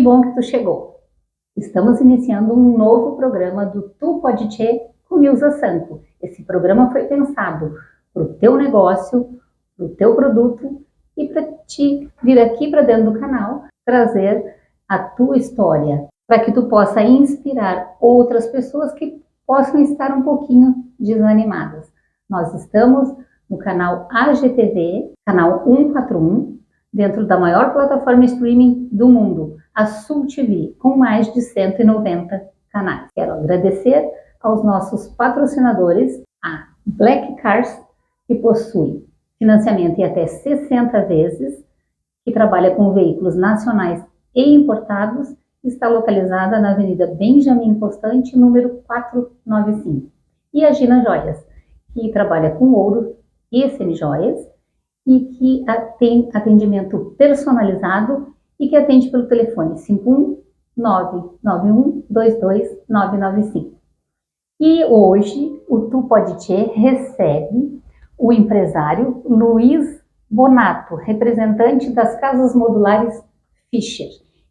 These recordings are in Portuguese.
bom que tu chegou. Estamos iniciando um novo programa do Tu Pode Tchê com Nilza Santo. Esse programa foi pensado para o teu negócio, para o teu produto e para te vir aqui para dentro do canal trazer a tua história, para que tu possa inspirar outras pessoas que possam estar um pouquinho desanimadas. Nós estamos no canal AGTV, canal 141, dentro da maior plataforma streaming do mundo, a Sul TV, com mais de 190 canais. Quero agradecer aos nossos patrocinadores, a Black Cars, que possui financiamento em até 60 vezes, que trabalha com veículos nacionais e importados, está localizada na Avenida Benjamin Constante, número 495. E a Gina Joias, que trabalha com ouro e semijoias e que tem atendimento personalizado e que atende pelo telefone 51991229995. E hoje o Tu Pode Tchê recebe o empresário Luiz Bonato, representante das Casas Modulares Fischer.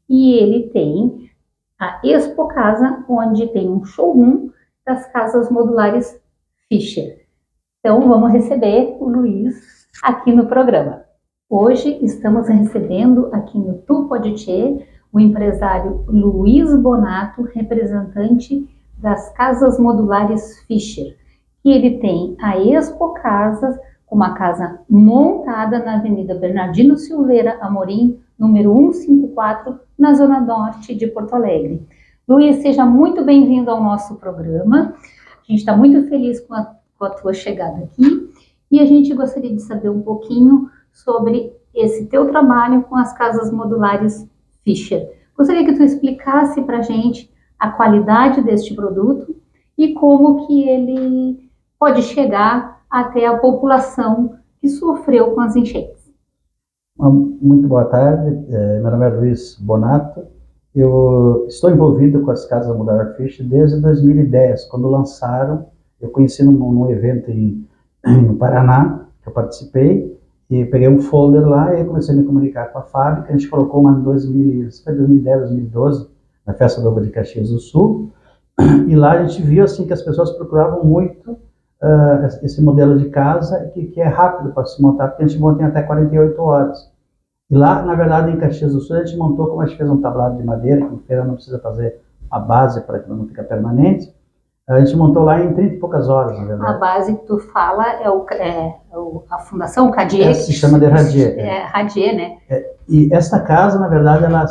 E ele tem a Expo Casa, onde tem um showroom das Casas Modulares Fischer. Então vamos receber o Luiz aqui no programa. Hoje estamos recebendo aqui no Tu Pode Tchê o empresário Luiz Bonato, representante das Casas Modulares Fischer. E ele tem a Expo Casas, uma casa montada na Avenida Bernardino Silveira Amorim, número 154, na Zona Norte de Porto Alegre. Luiz, seja muito bem-vindo ao nosso programa. A gente está muito feliz com a tua chegada aqui e a gente gostaria de saber um pouquinho sobre esse teu trabalho com as Casas Modulares Fischer. Gostaria que tu explicasse para a gente a qualidade deste produto e como que ele pode chegar até a população que sofreu com as enchentes. Muito boa tarde, meu nome é Luiz Bonato. Eu estou envolvido com as Casas Modulares Fischer desde 2010, quando lançaram. Eu conheci num evento no Paraná, que eu participei, e peguei um folder lá e comecei a me comunicar com a fábrica. A gente colocou uma em 2010, 2012, na Festa do Ovo de Caxias do Sul, e lá a gente viu assim, que as pessoas procuravam muito esse modelo de casa, que é rápido para se montar, porque a gente monta em até 48 horas. E lá, na verdade, em Caxias do Sul, a gente montou, como a gente fez um tablado de madeira, que em feira não precisa fazer a base para que não fique permanente, a gente montou lá em 30 e poucas horas, na verdade. A base que tu fala é a fundação, o Cadier? Se chama de Radier. Radier, né? E esta casa, na verdade, a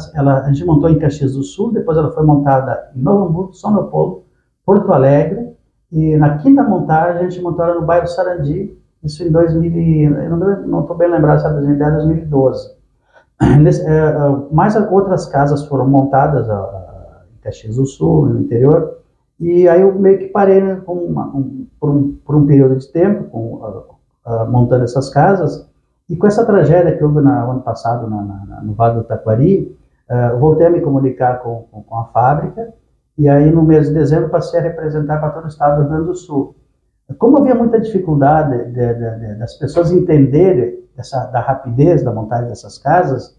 gente montou em Caxias do Sul, depois ela foi montada em Novo Hamburgo, São Leopoldo, Porto Alegre, e na quinta montagem a gente montou ela no bairro Sarandi, isso em 2000, eu não estou bem lembrado, sabe, 2010, 2012. Mais outras casas foram montadas em Caxias do Sul, no interior, e aí eu meio que parei, né, por um período de tempo montando essas casas, e com essa tragédia que houve no ano passado no Vale do Taquari, voltei a me comunicar com a fábrica, e aí no mês de dezembro passei a representar para todo o estado do Rio Grande do Sul. Como havia muita dificuldade das pessoas entenderem da rapidez da montagem dessas casas,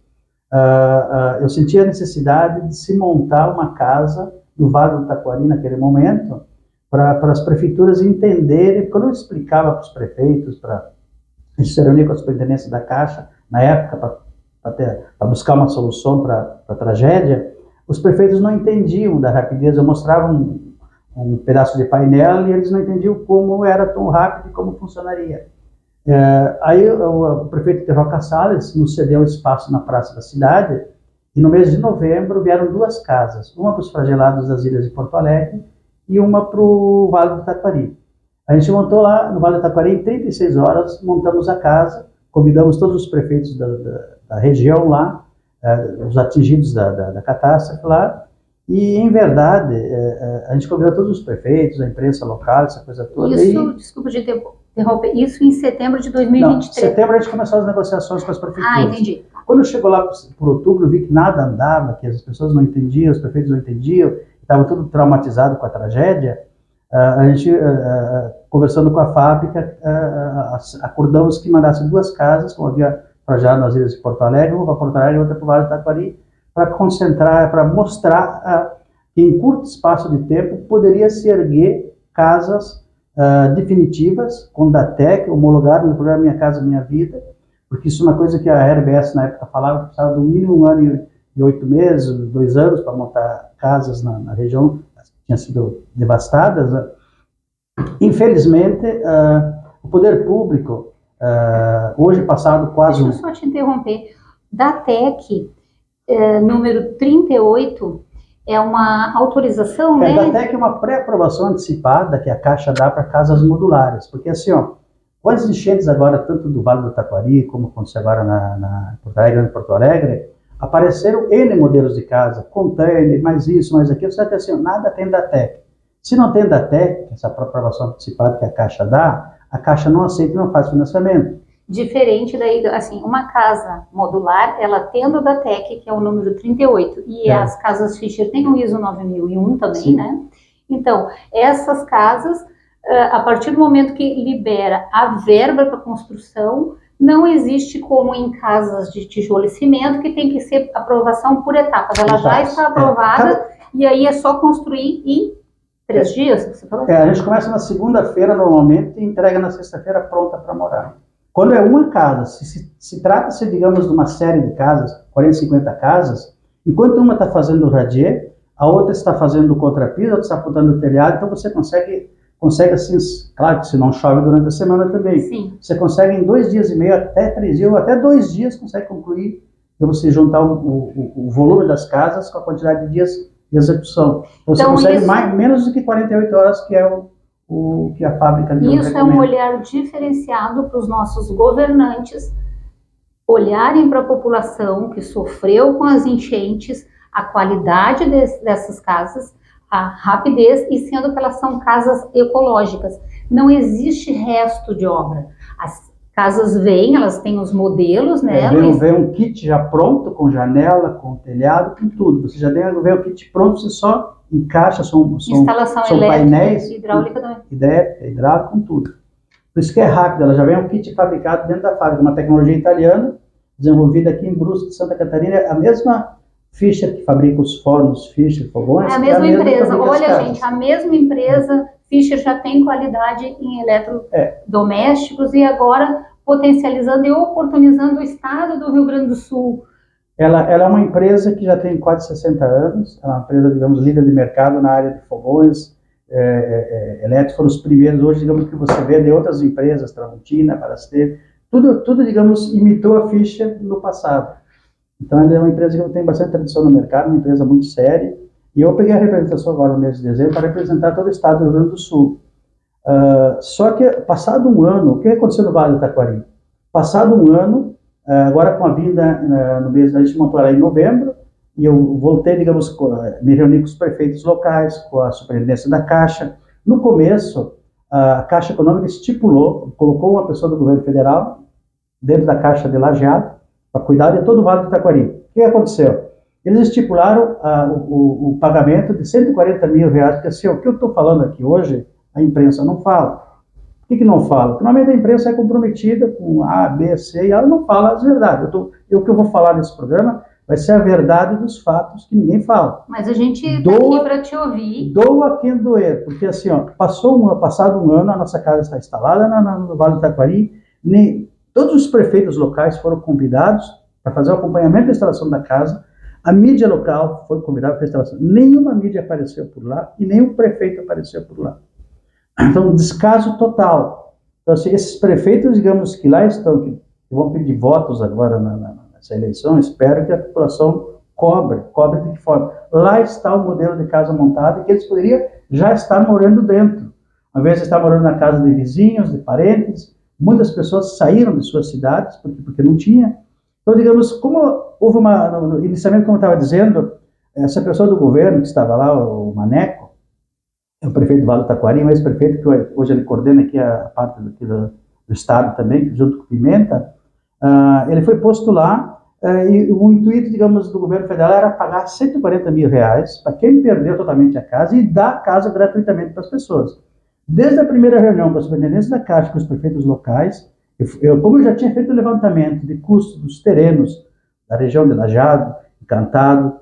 eu sentia a necessidade de se montar uma casa no Vale do Taquari naquele momento, para as prefeituras entenderem. Quando eu explicava para os prefeitos, a gente se reunia com a superintendência da Caixa, na época, para buscar uma solução para a tragédia, os prefeitos não entendiam da rapidez. Eu mostrava um pedaço de painel e eles não entendiam como era tão rápido e como funcionaria. Aí o prefeito Terroca Salles nos cedeu um espaço na Praça da Cidade, e no mês de novembro vieram duas casas, uma para os flagelados das ilhas de Porto Alegre e uma para o Vale do Taquari. A gente montou lá no Vale do Taquari em 36 horas, montamos a casa, convidamos todos os prefeitos da região lá, os atingidos da catástrofe lá, e em verdade a gente convidou todos os prefeitos, a imprensa local, essa coisa toda. Isso, desculpa de interromper, isso em setembro de 2023? Não, em setembro a gente começou as negociações com as prefeituras. Ah, entendi. Quando chegou lá por outubro, vi que nada andava, que as pessoas não entendiam, os prefeitos não entendiam, estava tudo traumatizado com a tragédia. A gente, conversando com a fábrica, acordamos que mandasse duas casas, como havia projetado nas ilhas de Porto Alegre, uma para Porto Alegre e outra para o Vale do Taquari, para concentrar, para mostrar que em curto espaço de tempo poderia se erguer casas definitivas, com Datec, homologadas no programa Minha Casa Minha Vida, porque isso é uma coisa que a RBS na época falava, que precisava de no mínimo 1 ano e 8 meses, 2 anos para montar casas na região que tinham sido devastadas. Infelizmente, o poder público, hoje passado quase... Deixa eu só te interromper. Datec, número 38, é uma autorização, né? Datec é uma pré-aprovação antecipada que a Caixa dá para casas modulares, porque assim, com as enchentes agora, tanto do Vale do Taquari, como aconteceu agora na Porto Alegre, apareceram N modelos de casa, container, mais isso, mais aquilo, só que assim, nada tem Datec. Se não tem Datec, essa aprovação antecipada que a Caixa dá, a Caixa não aceita e não faz financiamento. Diferente daí, assim, uma casa modular, ela tendo o Datec, que é o número 38, e as casas Fischer têm o ISO 9001 também, sim, né? Então, essas casas, a partir do momento que libera a verba para construção, não existe como em casas de tijolo e cimento, que tem que ser aprovação por etapas. Ela já está aprovada, e aí é só construir em 3 dias, você falou? A gente começa na segunda-feira, normalmente, e entrega na sexta-feira pronta para morar. Quando é uma casa, se trata-se, digamos, de uma série de casas, 40, 50 casas, enquanto uma está fazendo o radier, a outra está fazendo o contrapiso, a outra está botando o telhado, então você consegue assim, claro que se não chove durante a semana também, sim, você consegue em 2 dias e meio, até 3 dias, ou até 2 dias, consegue concluir, então você juntar o volume das casas com a quantidade de dias de execução. Então, você consegue menos do que 48 horas, que é o que a fábrica de Isso é um olhar diferenciado para os nossos governantes olharem para a população que sofreu com as enchentes, a qualidade dessas casas, a rapidez, e sendo que elas são casas ecológicas. Não existe resto de obra. As casas vêm, elas têm os modelos, né? Vem um kit já pronto, com janela, com telhado, com tudo. Você já vem o kit pronto, você só encaixa, são elétrica, painéis, hidráulica também. Hidráulica, com tudo. Por isso que é rápido, ela já vem um kit fabricado dentro da fábrica, uma tecnologia italiana, desenvolvida aqui em Brusque, de Santa Catarina, a mesma Fischer que fabrica os fornos, Fischer, fogões. É a mesma empresa. Olha, gente, a mesma empresa, Fischer já tem qualidade em eletrodomésticos e agora potencializando e oportunizando o estado do Rio Grande do Sul. Ela é uma empresa que já tem quase 60 anos, ela é uma empresa, digamos, líder de mercado na área de fogões, elétricos, foram os primeiros, hoje, digamos, que você vê de outras empresas, Tramontina, Brastemp, tudo, digamos, imitou a Fischer no passado. Então, ela é uma empresa que tem bastante tradição no mercado, uma empresa muito séria, e eu peguei a representação agora no mês de dezembro para representar todo o estado do Rio Grande do Sul. Só que, passado um ano, o que aconteceu no Vale do Taquari? Passado um ano, agora com a vinda no mês, a gente montou ela em novembro, e eu voltei, digamos, me reuni com os prefeitos locais, com a superintendência da Caixa. No começo, a Caixa Econômica estipulou, colocou uma pessoa do governo federal dentro da Caixa de Lajeado, para cuidar de todo o Vale do Taquari. O que aconteceu? Eles estipularam o pagamento de R$140 mil, porque assim, o que eu estou falando aqui hoje, a imprensa não fala. Por que não fala? Porque normalmente a imprensa é comprometida com A, B, C, e ela não fala as verdades. O que eu vou falar nesse programa vai ser a verdade dos fatos que ninguém fala. Mas a gente está aqui para te ouvir. Doa quem doer, porque assim, passado um ano, a nossa casa está instalada no Vale do Taquari, todos os prefeitos locais foram convidados para fazer o acompanhamento da instalação da casa, a mídia local foi convidada para a instalação. Nenhuma mídia apareceu por lá e nenhum prefeito apareceu por lá. Então, um descaso total. Então, assim, esses prefeitos, digamos, que lá estão, que vão pedir votos agora nessa eleição, espero que a população cobre de que forma. Lá está o modelo de casa montada que eles poderiam já estar morando dentro. Ao invés de estar morando na casa de vizinhos, de parentes, muitas pessoas saíram de suas cidades porque não tinha. Então, digamos, como houve inicialmente, como eu estava dizendo, essa pessoa do governo que estava lá, o Maneco, é o prefeito do Vale do Taquari, mas prefeito que hoje ele coordena aqui a parte do estado também, junto com o Pimenta, ele foi posto lá, e o intuito, digamos, do governo federal era pagar R$140 mil para quem perdeu totalmente a casa e dar a casa gratuitamente para as pessoas. Desde a primeira reunião com a superintendência da Caixa, com os prefeitos locais, como eu já tinha feito o levantamento de custo dos terrenos da região de Lajeado, Encantado,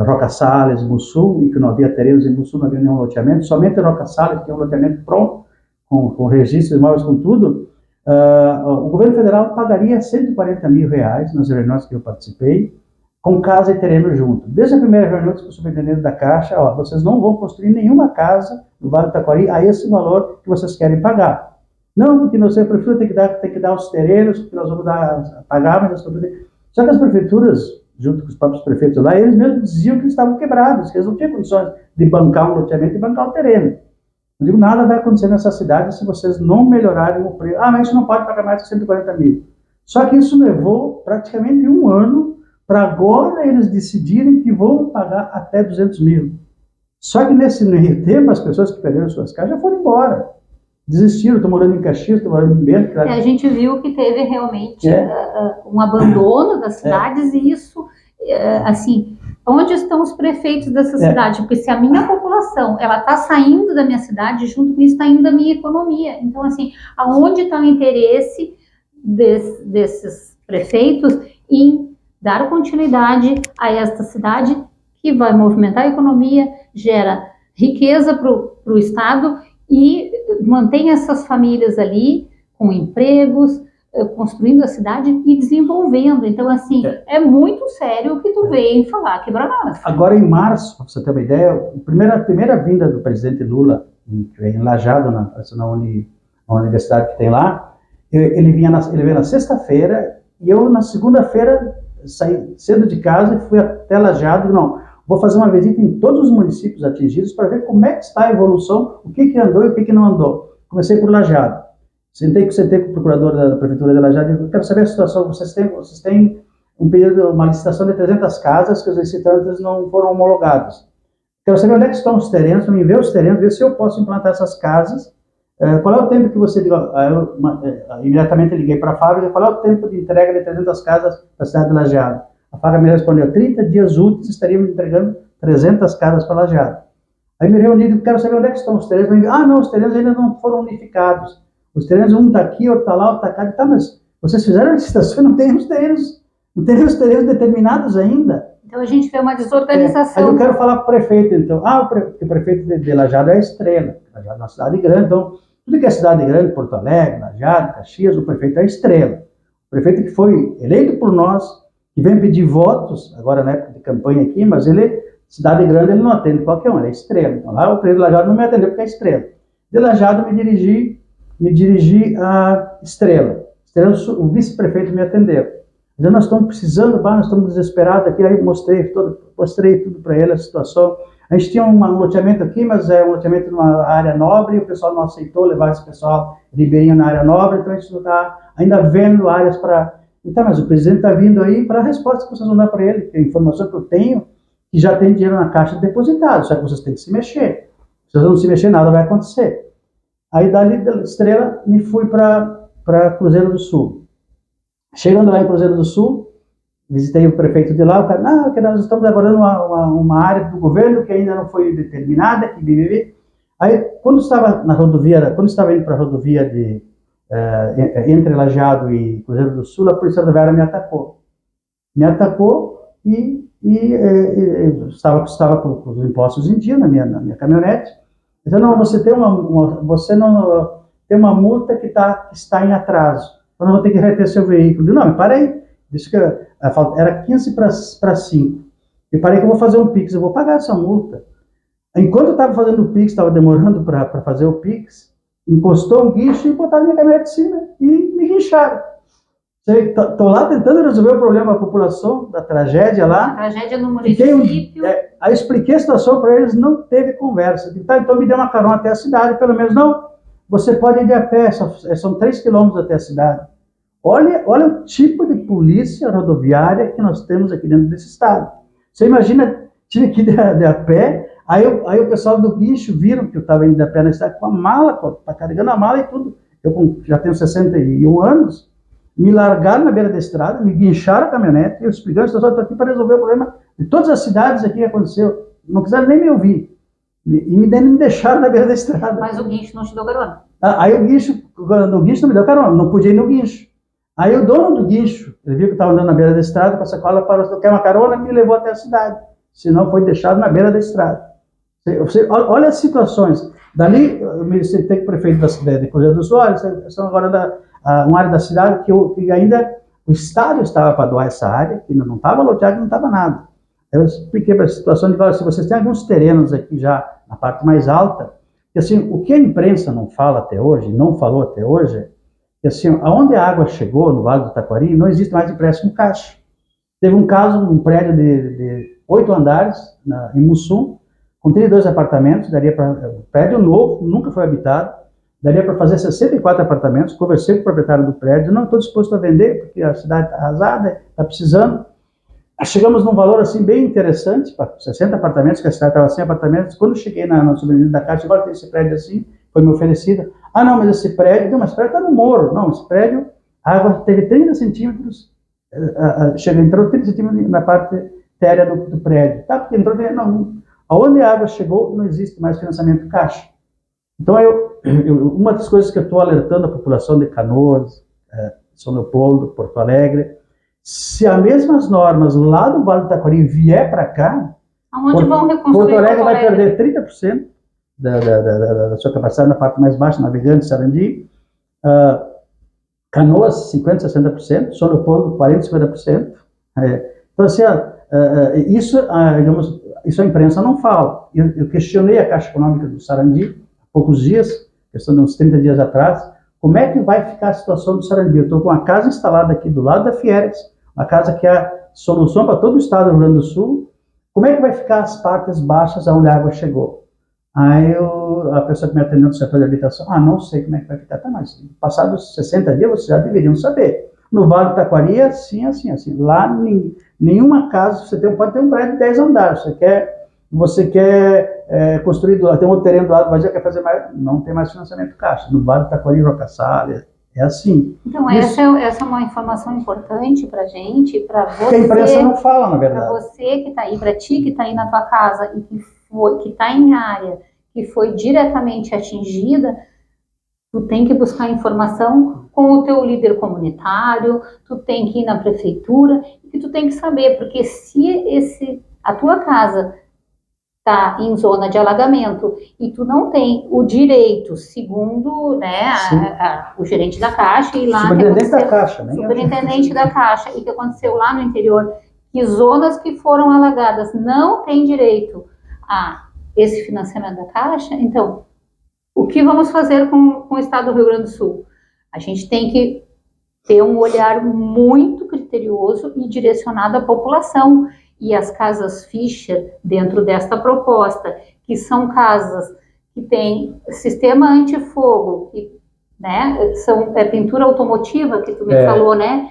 Roca Salles, Mussum, e que não havia terrenos em Mussum, não havia nenhum loteamento, somente Roca Salles tinha um loteamento pronto, com registros de imóveis, com tudo. O governo federal pagaria R$140 mil nas reuniões que eu participei, com casa e terreno junto. Desde a primeira reunião com o superintendente da Caixa, vocês não vão construir nenhuma casa no Vale do Taquari a esse valor que vocês querem pagar. Não, porque não sei, a prefeitura tem que dar os terrenos, porque nós vamos pagar, mas só que as prefeituras, junto com os próprios prefeitos lá, eles mesmos diziam que eles estavam quebrados, que eles não tinham condições de bancar um loteamento e bancar o terreno. Não digo, nada vai acontecer nessa cidade se vocês não melhorarem o preço. Mas isso não pode pagar mais que 140 mil. Só que isso levou praticamente um ano para agora eles decidirem que vão pagar até 200 mil. Só que nesse meio tempo, as pessoas que perderam suas casas já foram embora. Desistiram, estão morando em Caxias, estão morando em Bento. A gente viu que teve realmente um abandono das cidades e isso, assim, onde estão os prefeitos dessa cidade? Porque se a minha população, ela está saindo da minha cidade, junto com isso está indo a minha economia. Então, assim, aonde está o interesse desses prefeitos em dar continuidade a esta cidade que vai movimentar a economia, gera riqueza para o Estado e mantém essas famílias ali com empregos, construindo a cidade e desenvolvendo. Então, assim, é muito sério o que tu vem falar aqui para nós. Agora, em março, para você ter uma ideia, a primeira vinda do presidente Lula, em Lajeado, na universidade que tem lá, ele veio na sexta-feira e eu, na segunda-feira, saí cedo de casa e fui até Lajeado. Não, vou fazer uma visita em todos os municípios atingidos para ver como é que está a evolução, o que andou e o que não andou. Comecei por Lajeado. Sentei com o procurador da prefeitura de Lajeado e quero saber a situação. Vocês têm uma licitação de 300 casas que os licitantes não foram homologados. Quero saber onde é que estão os terrenos, para mim ver os terrenos, ver se eu posso implantar essas casas. Qual é o tempo que você... imediatamente liguei para a fábrica, qual é o tempo de entrega de 300 casas para a cidade de Lajeado? A fábrica me respondeu, 30 dias úteis estaríamos entregando 300 casas para Lajeado. Aí me reuni e quero saber onde é que estão os terrenos. Não, os terrenos ainda não foram unificados. Os terrenos, um está aqui, outro está lá, outro está cá. Tá, mas vocês fizeram a licitação e não tem os terrenos determinados ainda. Então a gente vê uma desorganização. Aí eu quero falar para o prefeito, então. O prefeito de Lajeado é a Estrela. Lajeado é uma cidade grande, então tudo que é cidade grande, Porto Alegre, Lajeado, Caxias, o prefeito é a Estrela. O prefeito que foi eleito por nós, que vem pedir votos, agora na época de campanha aqui, mas cidade grande, ele não atende qualquer um, ele é Estrela. Então lá o prefeito de Lajeado não me atendeu porque é Estrela. De Lajeado me dirigi a Estrela. O vice-prefeito me atendeu. Então, nós estamos precisando, nós estamos desesperados aqui. Aí mostrei tudo para ele, a situação. A gente tinha um loteamento aqui, mas é um loteamento numa área nobre, e o pessoal não aceitou levar esse pessoal ribeirinho na área nobre, então a gente está ainda vendo áreas para... Então, mas o presidente está vindo aí para a resposta que vocês vão dar para ele, que a informação que eu tenho, que já tem dinheiro na caixa depositado, só que vocês têm que se mexer. Se vocês não se mexer, nada vai acontecer. Aí, dali da Estrela, me fui para Cruzeiro do Sul. Chegando lá em Cruzeiro do Sul, visitei o prefeito de lá, o cara, que nós estamos aguardando uma área do governo que ainda não foi determinada, que BBB. Aí, quando estava indo para a rodovia entre Lajeado e Cruzeiro do Sul, a polícia rodoviária me atacou. E estava com os impostos em dia na minha caminhonete. Então, não, você tem uma multa que está em atraso. Então, não vou ter que reter seu veículo. Não, me parei. Disse que era 15 para 5. E parei que eu vou fazer um Pix, eu vou pagar essa multa. Enquanto eu estava fazendo o Pix, estava demorando para fazer o Pix, encostou um guincho e botaram minha caminhonete de cima e me guincharam. Estou lá tentando resolver o problema da população, da tragédia lá. A tragédia no município. Aí expliquei a situação para eles, não teve conversa. Então me deu uma carona até a cidade, pelo menos não. Você pode ir a pé, são 3 quilômetros até a cidade. Olha o tipo de polícia rodoviária que nós temos aqui dentro desse estado. Você imagina, tive que ir a pé, aí o pessoal do guincho viram que eu estava indo a pé na cidade com a mala, carregando a mala e tudo. Eu já tenho 61 anos, me largaram na beira da estrada, me guincharam a caminhonete, eu explicando a situação, estou aqui para resolver o problema de todas as cidades aqui que aconteceu. Não quiseram nem me ouvir. E me deixaram na beira da estrada. Mas o guincho não te deu carona? Aí o guincho não me deu carona, não podia ir no guincho. Aí o dono do guincho, ele viu que eu estava andando na beira da estrada com a sacola, parou, quer uma carona, me levou até a cidade. Senão foi deixado na beira da estrada. Olha as situações. Dali, eu me sentei com o prefeito da cidade de Cruzeiro do Sul, são agora uma área da cidade que ainda o Estado estava para doar essa área, que não estava loteada, não estava nada. Eu expliquei para a situação de se vocês têm alguns terrenos aqui já na parte mais alta, que assim, o que a imprensa não fala até hoje, não falou até hoje, que assim, aonde a água chegou, no Vale do Taquari, não existe mais empréstimo caixa. Teve um caso num prédio de 8 andares, em Mussum, com 32 apartamentos, um prédio novo, nunca foi habitado, daria para fazer 64 apartamentos. Conversei com o proprietário do prédio, não estou disposto a vender, porque a cidade está arrasada, está precisando. Chegamos num valor assim bem interessante, para 60 apartamentos, que a cidade estava 100 apartamentos. Quando cheguei na sobrevivência da Caixa, agora tem esse prédio assim, foi me oferecido. Ah, não, mas esse prédio, não, mas esse prédio está no morro. Não, esse prédio, a água teve 30 centímetros, entrou 30 centímetros na parte térrea do prédio. Tá, porque entrou, não, aonde a água chegou, não existe mais financiamento Caixa. Então, uma das coisas que eu estou alertando a população de Canoas, São Leopoldo, Porto Alegre, se as mesmas normas lá do Vale do Taquari vier para cá, vão reconstruir Porto Alegre vai perder 30% da sua capacidade na parte mais baixa, Navegante, Sarandi, Canoas 50%, 60%, São Leopoldo 40%, 50%. Então, assim, digamos, isso a imprensa não fala. Eu questionei a Caixa Econômica do Sarandi há poucos dias, questão de uns 30 dias atrás, como é que vai ficar a situação do Sarandi? Eu estou com uma casa instalada aqui do lado da Fierex, uma casa que é a solução para todo o estado do Rio Grande do Sul. Como é que vai ficar as partes baixas onde a água chegou? Aí a pessoa que me atendeu no setor de habitação, não sei como é que vai ficar. Tá, mas passados 60 dias vocês já deveriam saber. No Vale do Taquari, assim. Lá, nenhuma casa, pode ter um prédio de 10 andares, você quer construir, tem um outro terreno do lado vazio, quer fazer mais, não tem mais financiamento Caixa. No Vale do Taquari, Rocaçalha, é assim. Então, essa é uma informação importante para a gente, para você. Que a imprensa não fala, na verdade. Para você que está aí, para ti que está aí na tua casa e que está em área, que foi diretamente atingida, tu tem que buscar informação com o teu líder comunitário, tu tem que ir na prefeitura, e tu tem que saber, porque se a tua casa está em zona de alagamento e tu não tem o direito, segundo o gerente da Caixa, e lá superintendente da Caixa, né? Superintendente da Caixa, e que aconteceu lá no interior, que zonas que foram alagadas não têm direito a esse financiamento da Caixa. Então, o que vamos fazer com o estado do Rio Grande do Sul? A gente tem que ter um olhar muito criterioso e direcionado à população. E as casas Fischer, dentro desta proposta, que são casas que têm sistema antifogo, pintura automotiva, que tu me falou, né?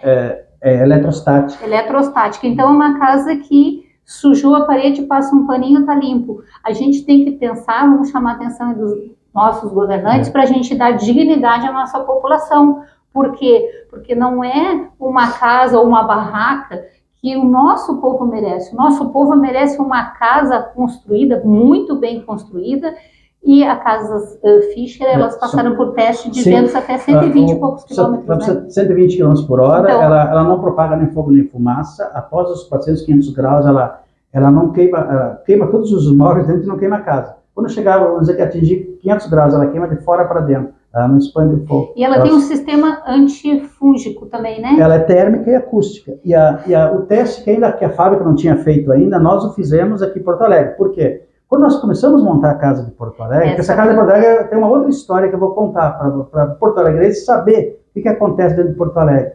Eletrostática. Eletrostática. Então, é uma casa que sujou a parede, passa um paninho, tá limpo. A gente tem que pensar, vamos chamar a atenção dos nossos governantes para a gente dar dignidade à nossa população. Por quê? Porque não é uma casa ou uma barraca que o nosso povo merece. O nosso povo merece uma casa construída, muito bem construída, e a Casas Fischer, elas passaram por teste de ventos até 120 e poucos quilômetros. 120 km por hora, então, ela não propaga nem fogo nem fumaça. Após os 400, 500 graus, ela não queima, ela queima todos os móveis dentro e não queima a casa. Quando chegar, vamos dizer que atingir 500 graus, ela queima de fora para dentro. Ela não expande o fogo. E ela tem um sistema antifúngico também, né? Ela é térmica e acústica. E o teste que a fábrica não tinha feito ainda, nós o fizemos aqui em Porto Alegre. Por quê? Quando nós começamos a montar a casa de Porto Alegre, essa casa de Porto Alegre tem uma outra história que eu vou contar para Porto Alegre saber o que acontece dentro de Porto Alegre.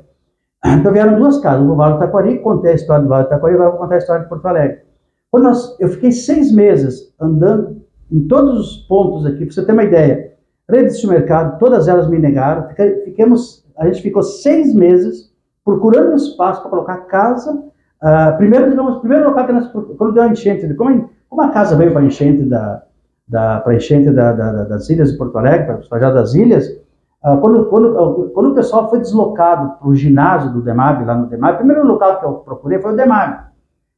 Então vieram duas casas, o Vale do Taquari, contei a história do Vale do Taquari e vou contar a história de Porto Alegre. Eu fiquei 6 meses andando em todos os pontos aqui, para você ter uma ideia. Redes de supermercado, todas elas me negaram. A gente ficou 6 meses procurando um espaço para colocar casa. Primeiro local que nós, quando deu a enchente, como a casa veio para a enchente das ilhas de Porto Alegre, para os Fajados das Ilhas, quando o pessoal foi deslocado para o ginásio do DEMAB, lá no DEMAB, o primeiro local que eu procurei foi o DEMAB.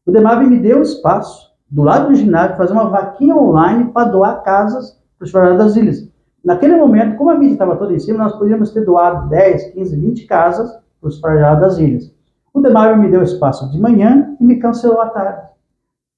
O DEMAB me deu espaço, do lado do ginásio, fazer uma vaquinha online para doar casas para os Fajados das Ilhas. Naquele momento, como a mídia estava toda em cima, nós podíamos ter doado 10, 15, 20 casas os frajados das ilhas. O Demário me deu espaço de manhã e me cancelou à tarde.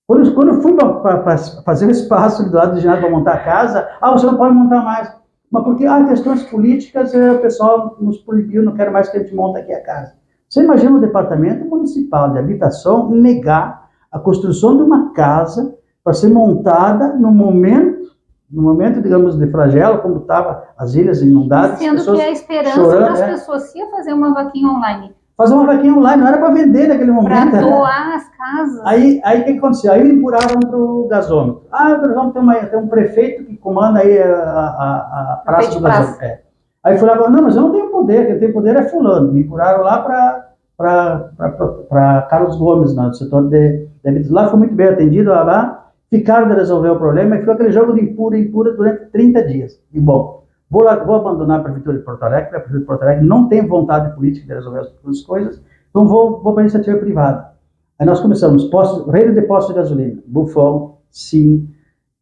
Quando eu fui para fazer o espaço do lado do ginásio para montar a casa, você não pode montar mais. Mas porque questões políticas, o pessoal nos proibiu, não quero mais que a gente monte aqui a casa. Você imagina o Departamento Municipal de Habitação negar a construção de uma casa para ser montada no momento, digamos, de flagelo, como estavam as ilhas inundadas. Sendo que a esperança chorando, das pessoas ia fazer uma vaquinha online. Fazer uma vaquinha online, não era para vender naquele momento. Para doar as casas. Aí o que aconteceu? Aí me empurraram para o gasômetro. O gasômetro tem um prefeito que comanda aí a praça do gasômetro. Aí fui lá, não, mas eu não tenho poder, quem tem poder é fulano. Me empurraram lá para Carlos Gomes, no setor de lá, foi muito bem atendido, lá, ficaram de resolver o problema, e ficou aquele jogo de empura durante 30 dias. E bom, vou abandonar a Prefeitura de Porto Alegre, a Prefeitura de Porto Alegre não tem vontade política de resolver as coisas, então vou para a iniciativa privada. Aí nós começamos, rede de postos de gasolina, Bufão, Sim,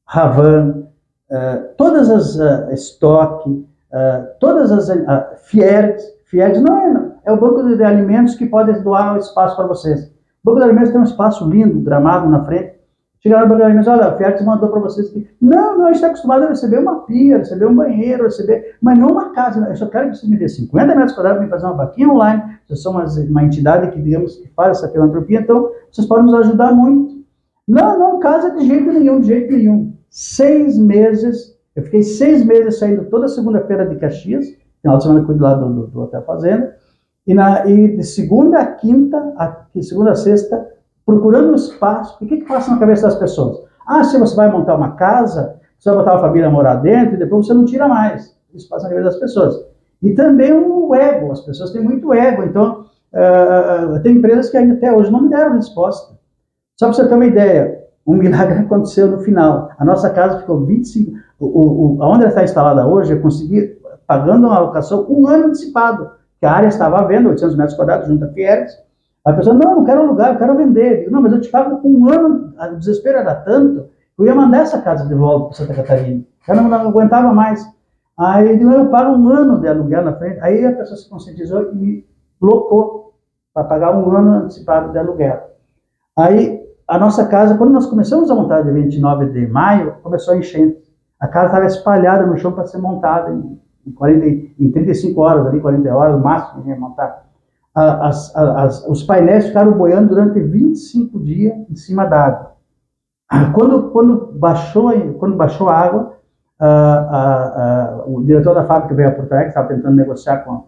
Ravan, todas as estoque, todas as Fiergs não é o banco de alimentos que pode doar o espaço para vocês. O banco de alimentos tem um espaço lindo, gramado na frente. Chegaram no banco de alimentos, olha, a Fiergs mandou para vocês aqui. Não, a gente está acostumado a receber uma pia, receber um banheiro, mas não uma casa. Eu só quero que vocês me dêem 50 metros quadrados para fazer uma vaquinha online. Vocês são uma entidade que, digamos, que faz essa filantropia, então vocês podem nos ajudar muito. Não, casa de jeito nenhum. 6 meses, eu fiquei 6 meses saindo toda segunda-feira de Caxias, final de semana eu cuido lá do Hotel Fazenda, e de segunda a quinta, segunda a sexta, procurando um espaço. O que passa na cabeça das pessoas? Se você vai montar uma casa, você vai botar uma família a morar dentro, e depois você não tira mais. Isso passa na cabeça das pessoas. E também o ego, as pessoas têm muito ego, então, tem empresas que ainda até hoje não me deram resposta. Só para você ter uma ideia, um milagre aconteceu no final. A nossa casa ficou 25... Onde ela está instalada hoje, eu consegui, pagando uma alocação, 1 ano antecipado, que a área estava à venda, 800 metros quadrados, junto a Fiergs. A pessoa, não quero alugar, eu quero vender. Eu digo, não, mas eu te pago com 1 ano, o desespero era tanto, eu ia mandar essa casa de volta para Santa Catarina. Eu não aguentava mais. Aí eu digo, eu pago 1 ano de aluguel na frente. Aí a pessoa se conscientizou e me locou para pagar 1 ano antecipado de aluguel. Aí a nossa casa, quando nós começamos a montar de 29 de maio, começou a enchente. A casa estava espalhada no chão para ser montada em 35 horas, ali, 40 horas, o máximo que ia montar. Os painéis ficaram boiando durante 25 dias em cima da água. Quando baixou a água, o diretor da fábrica veio a Porto Alegre, estava tentando negociar com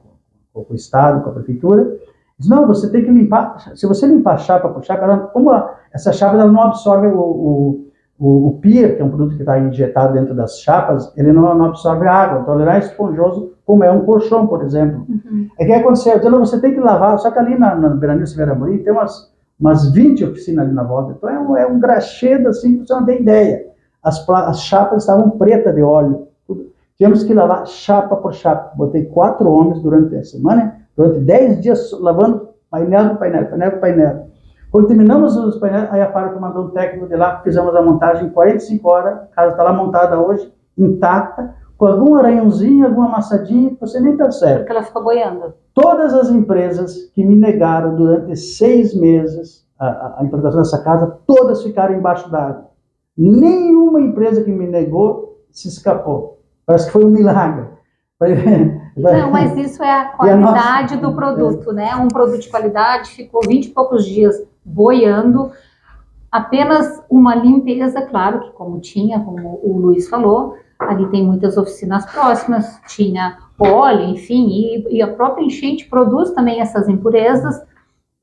o Estado, com a Prefeitura, disse, não, você tem que limpar, se você limpar a chapa por chapa, como essa chapa ela não absorve o pier, que é um produto que está injetado dentro das chapas, ele não absorve água, então ele não é esponjoso como é um colchão, por exemplo. Uhum. É que aconteceu, então você tem que lavar, só que ali na Beira-Rio Silveira Amorim tem umas 20 oficinas ali na volta, então é um graxedo assim que você não tem ideia. As chapas estavam pretas de óleo, tudo. Tivemos que lavar chapa por chapa, botei 4 homens durante a semana, durante 10 dias lavando painel por painel. Quando terminamos os painéis, aí a fábrica mandou um técnico de lá, fizemos a montagem em 45 horas, a casa está lá montada hoje, intacta, com algum arranhãozinho, alguma amassadinha, você nem percebe. Porque ela ficou boiando. Todas as empresas que me negaram durante 6 meses a implantação dessa casa, todas ficaram embaixo d'água. Nenhuma empresa que me negou se escapou. Parece que foi um milagre. Não, mas isso é a qualidade do produto, né? Um produto de qualidade ficou 20 e poucos dias boiando, apenas uma limpeza, claro que como o Luiz falou, ali tem muitas oficinas próximas, tinha óleo, enfim, e a própria enchente produz também essas impurezas,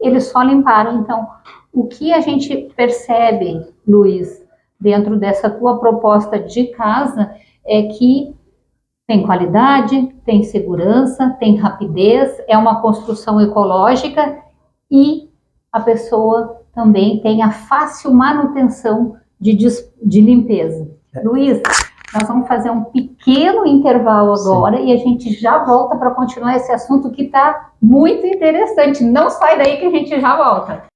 eles só limparam. Então, o que a gente percebe, Luiz, dentro dessa tua proposta de casa, é que tem qualidade, tem segurança, tem rapidez, é uma construção ecológica e a pessoa também tem a fácil manutenção de limpeza. Luiz, nós vamos fazer um pequeno intervalo agora. Sim. E a gente já volta para continuar esse assunto que está muito interessante. Não sai daí que a gente já volta.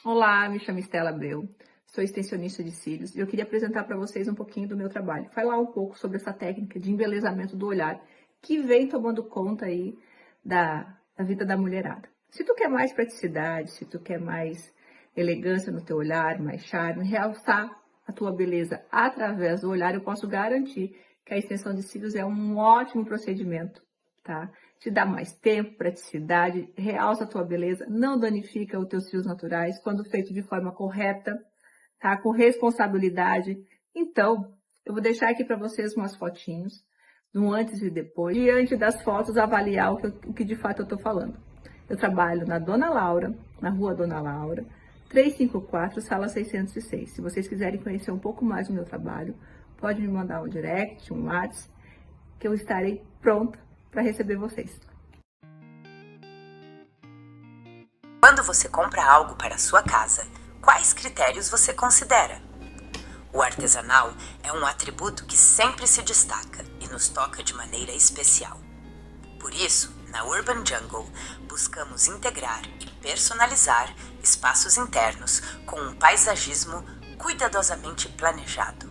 Olá, me chamo Estela Abreu, sou extensionista de cílios e eu queria apresentar para vocês um pouquinho do meu trabalho. Falar um pouco sobre essa técnica de embelezamento do olhar que vem tomando conta aí da vida da mulherada. Se tu quer mais praticidade, se tu quer mais elegância no teu olhar, mais charme, realçar a tua beleza através do olhar, eu posso garantir que a extensão de cílios é um ótimo procedimento, tá? Te dá mais tempo, praticidade, realça a tua beleza, não danifica os teus fios naturais, quando feito de forma correta, tá? Com responsabilidade. Então, eu vou deixar aqui para vocês umas fotinhos, no antes e depois. Diante das fotos, avaliar o que de fato eu estou falando. Eu trabalho na Dona Laura, na rua Dona Laura, 354, sala 606. Se vocês quiserem conhecer um pouco mais do meu trabalho, pode me mandar um direct, um WhatsApp, que eu estarei pronta para receber vocês. Quando você compra algo para a sua casa, quais critérios você considera? O artesanal é um atributo que sempre se destaca e nos toca de maneira especial. Por isso, na Urban Jungle, buscamos integrar e personalizar espaços internos com um paisagismo cuidadosamente planejado.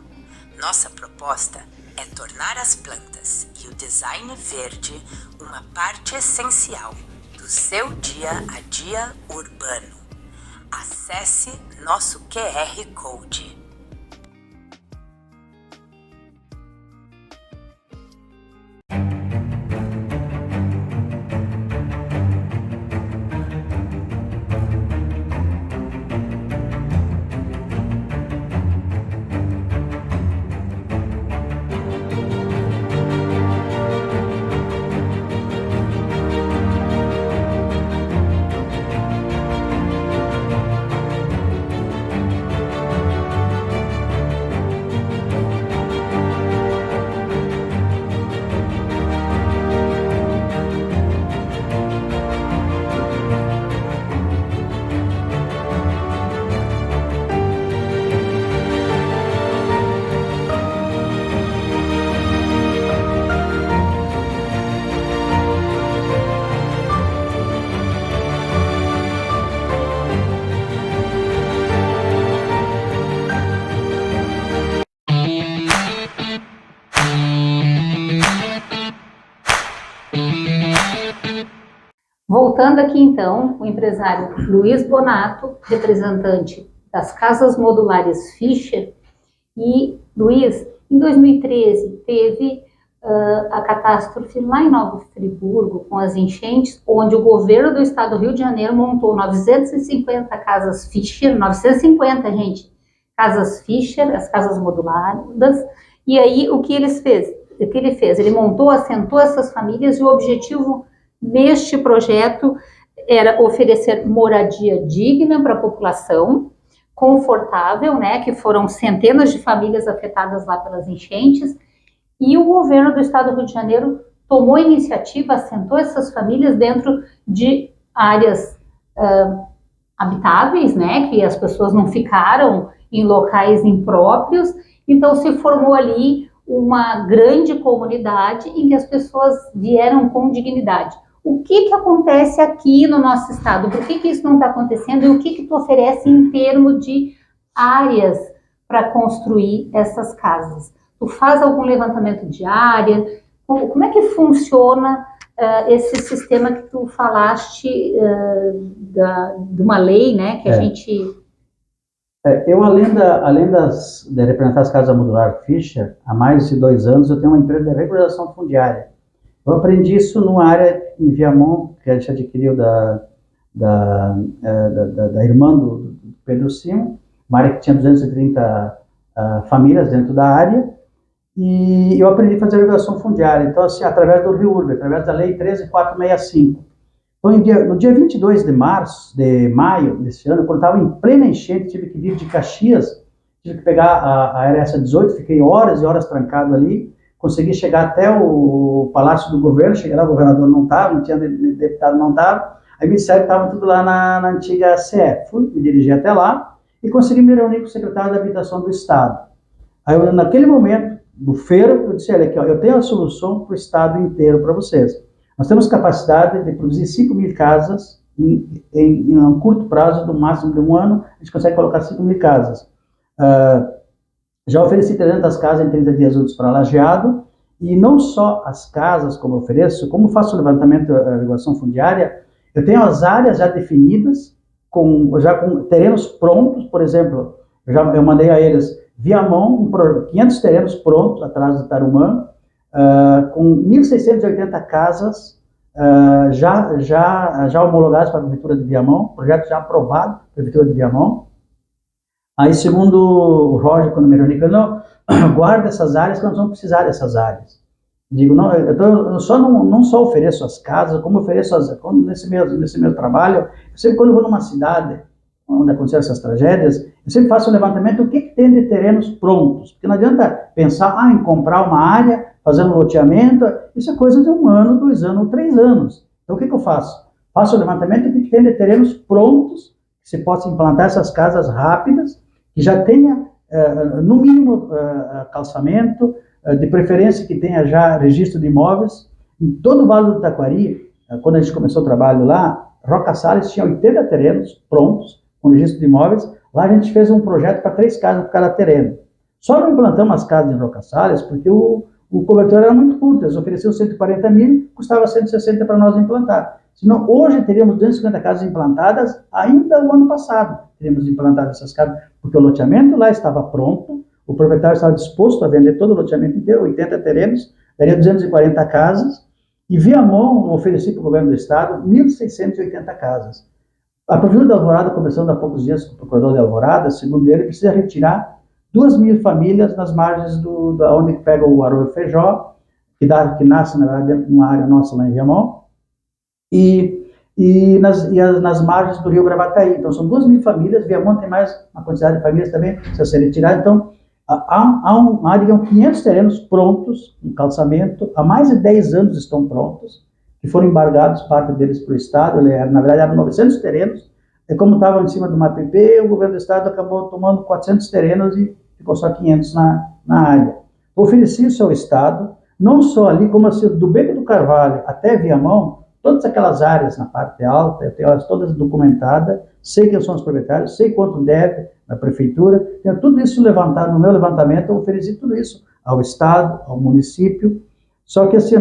Nossa proposta é tornar as plantas e o design verde uma parte essencial do seu dia a dia urbano. Acesse nosso QR Code. Voltando aqui então, o empresário Luiz Bonato, representante das Casas Modulares Fischer. E, Luiz, em 2013 teve a catástrofe lá em Nova Friburgo, com as enchentes, onde o governo do estado do Rio de Janeiro montou 950 casas Fischer, 950, gente, casas Fischer, as casas moduladas. E aí, o que ele fez? Ele montou, assentou essas famílias, e o objetivo neste projeto era oferecer moradia digna para a população, confortável, né, que foram centenas de famílias afetadas lá pelas enchentes, e o governo do estado do Rio de Janeiro tomou iniciativa, assentou essas famílias dentro de áreas habitáveis, né, que as pessoas não ficaram em locais impróprios, então se formou ali uma grande comunidade em que as pessoas vieram com dignidade. O que acontece aqui no nosso estado? Por que isso não está acontecendo? E o que tu oferece em termos de áreas para construir essas casas? Tu faz algum levantamento de área? Como é que funciona esse sistema que tu falaste de uma lei, né, que a gente... Eu, além de representar as casas modular Fischer, há mais de 2 anos eu tenho uma empresa de regularização fundiária. Eu aprendi isso numa área em Viamão, que a gente adquiriu da irmã do Pedro Simon, uma área que tinha 230 famílias dentro da área, e eu aprendi a fazer regulação fundiária, então assim, através do Rio Urbe, através da Lei 13465. Então, no dia 22 de maio desse ano, quando estava em plena enchente, tive que vir de Caxias, tive que pegar a RS 18, fiquei horas e horas trancado ali, consegui chegar até o Palácio do Governo, cheguei lá, o governador não estava, não tinha deputado, não estava, aí me disseram que estava tudo lá na antiga CE. Fui, me dirigi até lá e consegui me reunir com o secretário da Habitação do Estado. Aí, naquele momento, do feiro, eu disse, olha aqui, ó, eu tenho a solução para o Estado inteiro para vocês. Nós temos capacidade de produzir 5.000 casas em um curto prazo, do máximo de um ano, a gente consegue colocar 5.000 casas. Já ofereci 300 casas em 30 dias úteis para lajeado, e não só as casas como eu ofereço, como faço o levantamento da regulação fundiária, eu tenho as áreas já definidas, já com terrenos prontos. Por exemplo, eu mandei a eles via mão 500 terrenos prontos atrás do Tarumã, com 1.680 casas já homologadas para a Prefeitura de Viamão, projeto já aprovado para a Prefeitura de Viamão. Aí, segundo o Roger, quando me reuni, não, guarda essas áreas que nós vamos precisar dessas áreas. Digo, não, eu não só ofereço as casas, como ofereço nesse meu trabalho, eu sempre, quando eu vou numa cidade onde aconteceram essas tragédias, eu sempre faço um levantamento do que tem de terrenos prontos, porque não adianta pensar em comprar uma área, fazer um loteamento, isso é coisa de 1 ano, 2 anos ou 3 anos. Então, o que eu faço? Faço o levantamento do que tem de terrenos prontos, que se possa implantar essas casas rápidas, que já tenha, no mínimo, calçamento, de preferência que tenha já registro de imóveis. Em todo o Vale do Taquari, quando a gente começou o trabalho lá, Roca Salles tinha 80 terrenos prontos, com registro de imóveis. Lá a gente fez um projeto para 3 casas por cada terreno. Só não implantamos as casas em Roca Salles porque o cobertor era muito curto, eles ofereciam 140 mil, custava 160 para nós implantar. Senão, hoje teríamos 250 casas implantadas, ainda o ano passado teríamos implantado essas casas, porque o loteamento lá estava pronto, o proprietário estava disposto a vender todo o loteamento inteiro, 80 terrenos, daria 240 casas, e via mão ofereci para o governo do estado 1.680 casas. A Prefeitura de Alvorada, começando há poucos dias com o procurador de Alvorada, segundo ele, precisa retirar 2.000 famílias nas margens onde pega o Arroio Feijó, que nasce, na verdade, dentro de uma área nossa lá em Viamão, e nas margens do Rio Gravataí. Então, são 2.000 famílias. Viamão tem mais uma quantidade de famílias também, precisa ser retirada. Então, há 500 terrenos prontos, um calçamento, há mais de 10 anos estão prontos, que foram embargados, parte deles para o Estado. Na verdade, eram 900 terrenos, e como estavam em cima de uma APP, o governo do Estado acabou tomando 400 terrenos e ficou só 500 na área. Ofereci isso ao Estado, não só ali, como assim, do Beco do Carvalho até Viamão, todas aquelas áreas na parte alta, eu tenho elas todas documentadas, sei quem são os proprietários, sei quanto deve na prefeitura, tenho tudo isso levantado no meu levantamento, eu ofereci tudo isso ao Estado, ao município. Só que assim,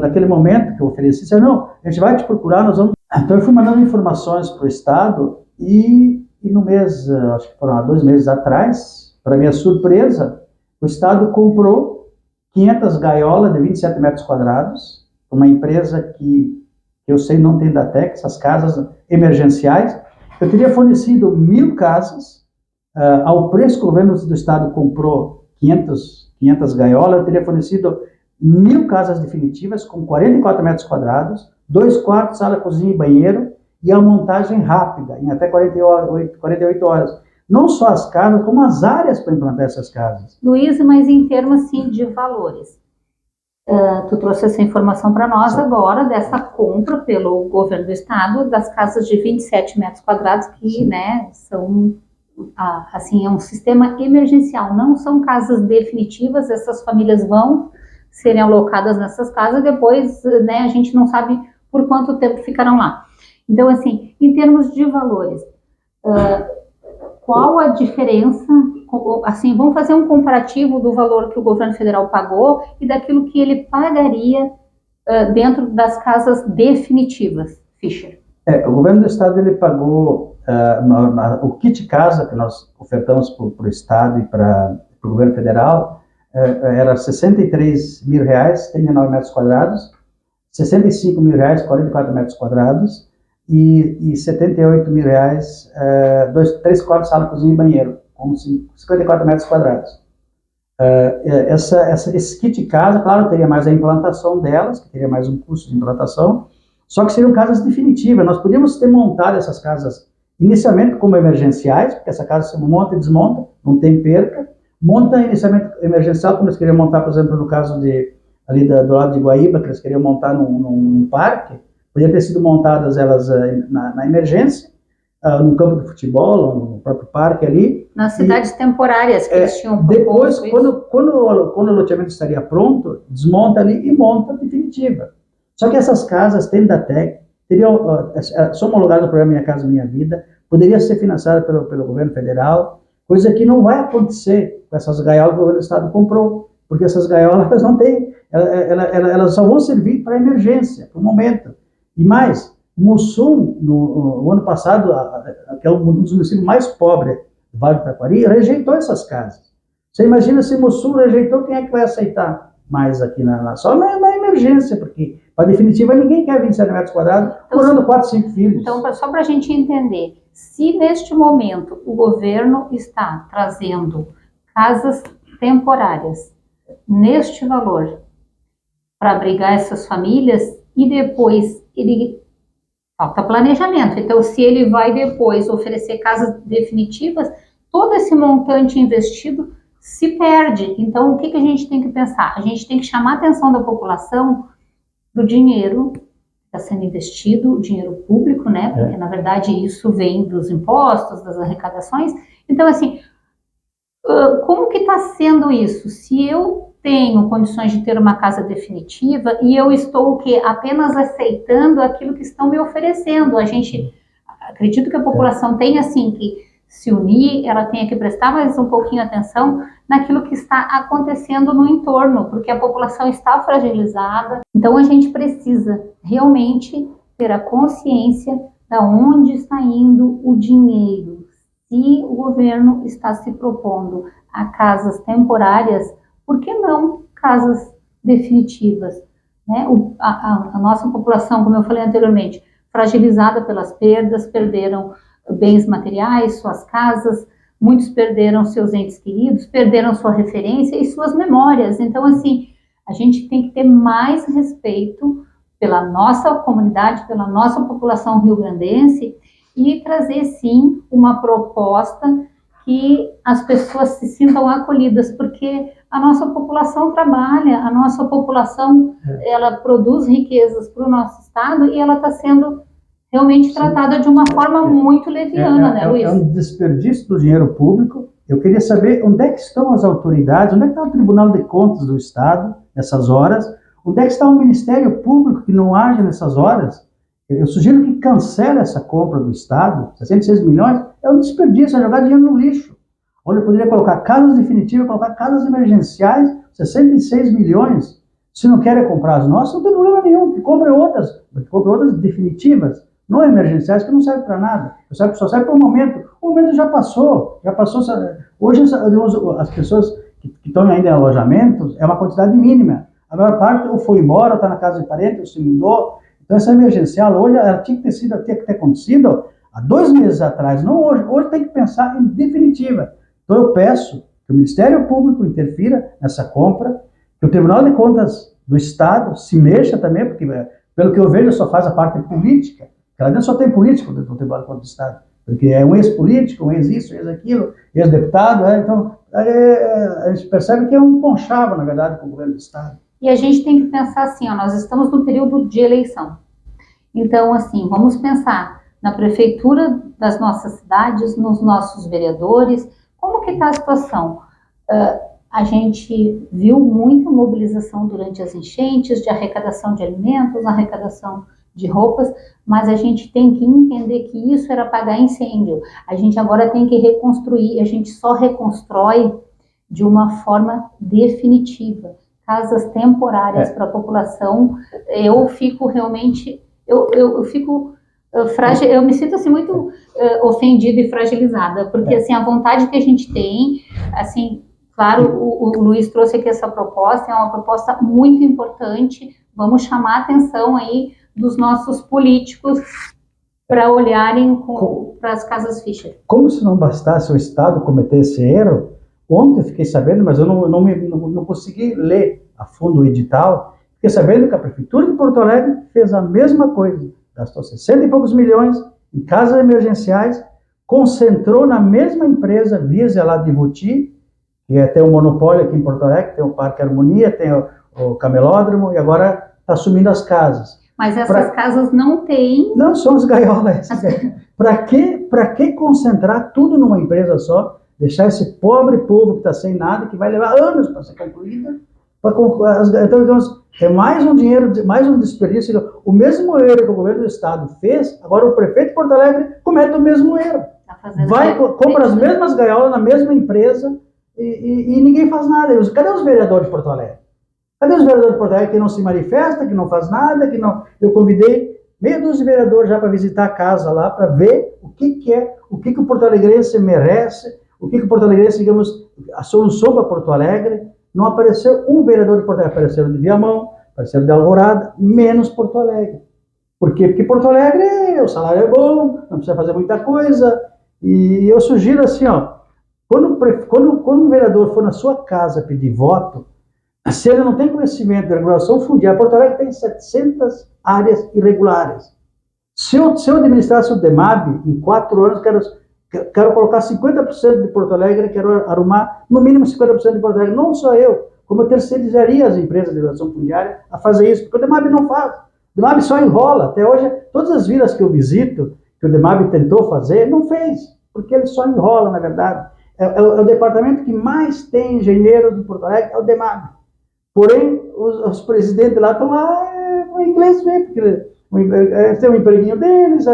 naquele momento que eu ofereci, disse, não, a gente vai te procurar, nós vamos... Então eu fui mandando informações para o Estado e no mês, acho que foram há 2 meses atrás, para minha surpresa, o Estado comprou 500 gaiolas de 27 metros quadrados, uma empresa que eu sei não tem da TEC, essas casas emergenciais. Eu teria fornecido 1.000 casas, ao preço que o governo do Estado comprou 500 gaiolas, eu teria fornecido 1.000 casas definitivas com 44 metros quadrados, 2 quartos, sala, cozinha e banheiro, e a montagem rápida, em até 48 horas. Não só as casas, como as áreas para implantar essas casas. Luiz, mas em termos assim, de valores. Tu trouxe essa informação para nós. Sim. Agora, dessa compra pelo governo do estado, das casas de 27 metros quadrados, que, né, são, assim, é um sistema emergencial, não são casas definitivas, essas famílias vão serem alocadas nessas casas, depois, né, a gente não sabe por quanto tempo ficarão lá. Então, assim, em termos de valores, qual a diferença, assim, vamos fazer um comparativo do valor que o governo federal pagou e daquilo que ele pagaria dentro das casas definitivas, Fischer? O governo do estado, ele pagou o kit casa que nós ofertamos para o estado e para o governo federal, era R$63 mil, 39 metros quadrados, R$65 mil, 44 metros quadrados, e R$78 mil, 3 quartos, sala, cozinha e banheiro, com 54 metros quadrados. Esse kit casa, claro, teria mais a implantação delas, que teria mais um custo de implantação, só que seriam casas definitivas. Nós podíamos ter montado essas casas inicialmente como emergenciais, porque essa casa se monta e desmonta, não tem perca. Monta inicialmente emergencial, como eles queriam montar, por exemplo, no caso ali do lado de Guaíba, que eles queriam montar num parque. Podia ter sido montadas elas na emergência, no campo de futebol, no próprio parque ali. Nas cidades temporárias que eles tinham proposto. Depois, quando o loteamento estaria pronto, desmonta ali e monta a definitiva. Só que essas casas têm da TEC, são homologadas no programa Minha Casa Minha Vida, poderia ser financiada pelo governo federal, coisa que não vai acontecer com essas gaiolas que o governo do estado comprou, porque essas gaiolas elas não têm, elas só vão servir para emergência, para o momento. E mais, Mussum, no ano passado, que é um dos municípios mais pobres do Vale do Taquari, rejeitou essas casas. Você imagina se Mussum rejeitou, quem é que vai aceitar mais aqui só na emergência, porque, para definitiva, ninguém quer 27 metros quadrados morando 4, 5 filhos. Então, só para a gente entender, se neste momento o governo está trazendo casas temporárias neste valor para abrigar essas famílias e depois ele falta planejamento. Então, se ele vai depois oferecer casas definitivas, todo esse montante investido se perde. Então, o que a gente tem que pensar? A gente tem que chamar a atenção da população do dinheiro que está sendo investido, o dinheiro público, né? Porque, na verdade, isso vem dos impostos, das arrecadações. Então, assim, como que está sendo isso? Se eu tenho condições de ter uma casa definitiva e eu estou o quê? Apenas aceitando aquilo que estão me oferecendo. A gente, acredito que a população tenha, assim, que se unir, ela tenha que prestar mais um pouquinho atenção naquilo que está acontecendo no entorno, porque a população está fragilizada. Então, a gente precisa realmente ter a consciência de onde está indo o dinheiro. Se o governo está se propondo a casas temporárias, por que não casas definitivas? Né? A nossa população, como eu falei anteriormente, fragilizada pelas perdas, perderam bens materiais, suas casas, muitos perderam seus entes queridos, perderam sua referência e suas memórias. Então, assim, a gente tem que ter mais respeito pela nossa comunidade, pela nossa população rio-grandense e trazer, sim, uma proposta que as pessoas se sintam acolhidas, porque a nossa população trabalha, a nossa população, ela produz riquezas para o nosso estado e ela está sendo realmente tratada de uma forma muito leviana, né, Luiz? É um desperdício do dinheiro público. Eu queria saber onde é que estão as autoridades, onde é que está o Tribunal de Contas do Estado nessas horas, onde é que está o Ministério Público que não age nessas horas. Eu sugiro que cancele essa compra do Estado, 66 milhões, é um desperdício, é jogar dinheiro no lixo. Olha, eu poderia colocar casas definitivas, colocar casas emergenciais, 66 milhões. Se não querem comprar as nossas, não tem problema nenhum, que comprem outras definitivas. Não emergenciais, que não serve para nada, só serve para o momento. O momento já passou. Hoje as pessoas que estão ainda em alojamentos é uma quantidade mínima. A maior parte ou foi embora, ou está na casa de parente, ou se mudou. Então essa emergencial hoje ela tinha que ter acontecido há 2 meses atrás, não hoje. Hoje tem que pensar em definitiva. Então eu peço que o Ministério Público interfira nessa compra, que o Tribunal de Contas do Estado se mexa também, porque pelo que eu vejo só faz a parte política. Lá dentro só tem político dentro do Tribunal de Contas do Estado, porque é um ex-político, um ex-isso, um ex-aquilo, ex-deputado, então a gente percebe que é um conchavo, na verdade, com o governo do Estado. E a gente tem que pensar assim, nós estamos no período de eleição. Então, assim, vamos pensar na prefeitura das nossas cidades, nos nossos vereadores, como que está a situação? A gente viu muita mobilização durante as enchentes, de arrecadação de alimentos, arrecadação de roupas, mas a gente tem que entender que isso era apagar incêndio. A gente agora tem que reconstruir, a gente só reconstrói de uma forma definitiva. Casas temporárias para a população, eu fico realmente, eu fico frágil, eu me sinto assim muito ofendida e fragilizada, porque assim, a vontade que a gente tem, assim, claro, o Luiz trouxe aqui essa proposta, é uma proposta muito importante, vamos chamar a atenção aí dos nossos políticos para olharem para as casas Fischer. Como se não bastasse o Estado cometer esse erro, ontem eu fiquei sabendo, mas eu não consegui ler a fundo o edital, fiquei sabendo que a Prefeitura de Porto Alegre fez a mesma coisa, gastou 60 e poucos milhões em casas emergenciais, concentrou na mesma empresa Visa lá de Ivoti, que tem o monopólio aqui em Porto Alegre, tem o Parque Harmonia, tem o Camelódromo, e agora está assumindo as casas. Mas essas casas não têm... Não, são as gaiolas. Para que concentrar tudo numa empresa só? Deixar esse pobre povo que está sem nada, que vai levar anos para ser concluída? Então, é mais um dinheiro, mais um desperdício. o mesmo erro que o governo do estado fez, agora o prefeito de Porto Alegre comete o mesmo erro. Vai, compra as mesmas gaiolas na mesma empresa e ninguém faz nada. Cadê os vereadores de Porto Alegre? Cadê os vereadores de Porto Alegre que não se manifestam, que não faz nada, que não... Eu convidei meia dúzia de vereadores já para visitar a casa lá, para ver o que é, o que o porto-alegrense merece, o que o porto-alegrense, digamos, a solução para Porto Alegre. Não apareceu um vereador de Porto Alegre, apareceram de Viamão, apareceram de Alvorada, menos Porto Alegre. Por quê? Porque Porto Alegre, o salário é bom, não precisa fazer muita coisa, e eu sugiro assim, ó, quando um vereador for na sua casa pedir voto, se ele não tem conhecimento da regulação fundiária, Porto Alegre tem 700 áreas irregulares. Se eu administrasse o DEMAB, em 4 anos, quero colocar 50% de Porto Alegre, quero arrumar no mínimo 50% de Porto Alegre. Não só eu, como eu terceirizaria as empresas de regulação fundiária a fazer isso, porque o DEMAB não faz. O DEMAB só enrola. Até hoje, todas as vilas que eu visito, que o DEMAB tentou fazer, não fez, porque ele só enrola, na verdade. É o departamento que mais tem engenheiros de Porto Alegre, é o DEMAB. Porém, os presidentes lá estão lá, o inglês vê, porque tem um empreguinho deles,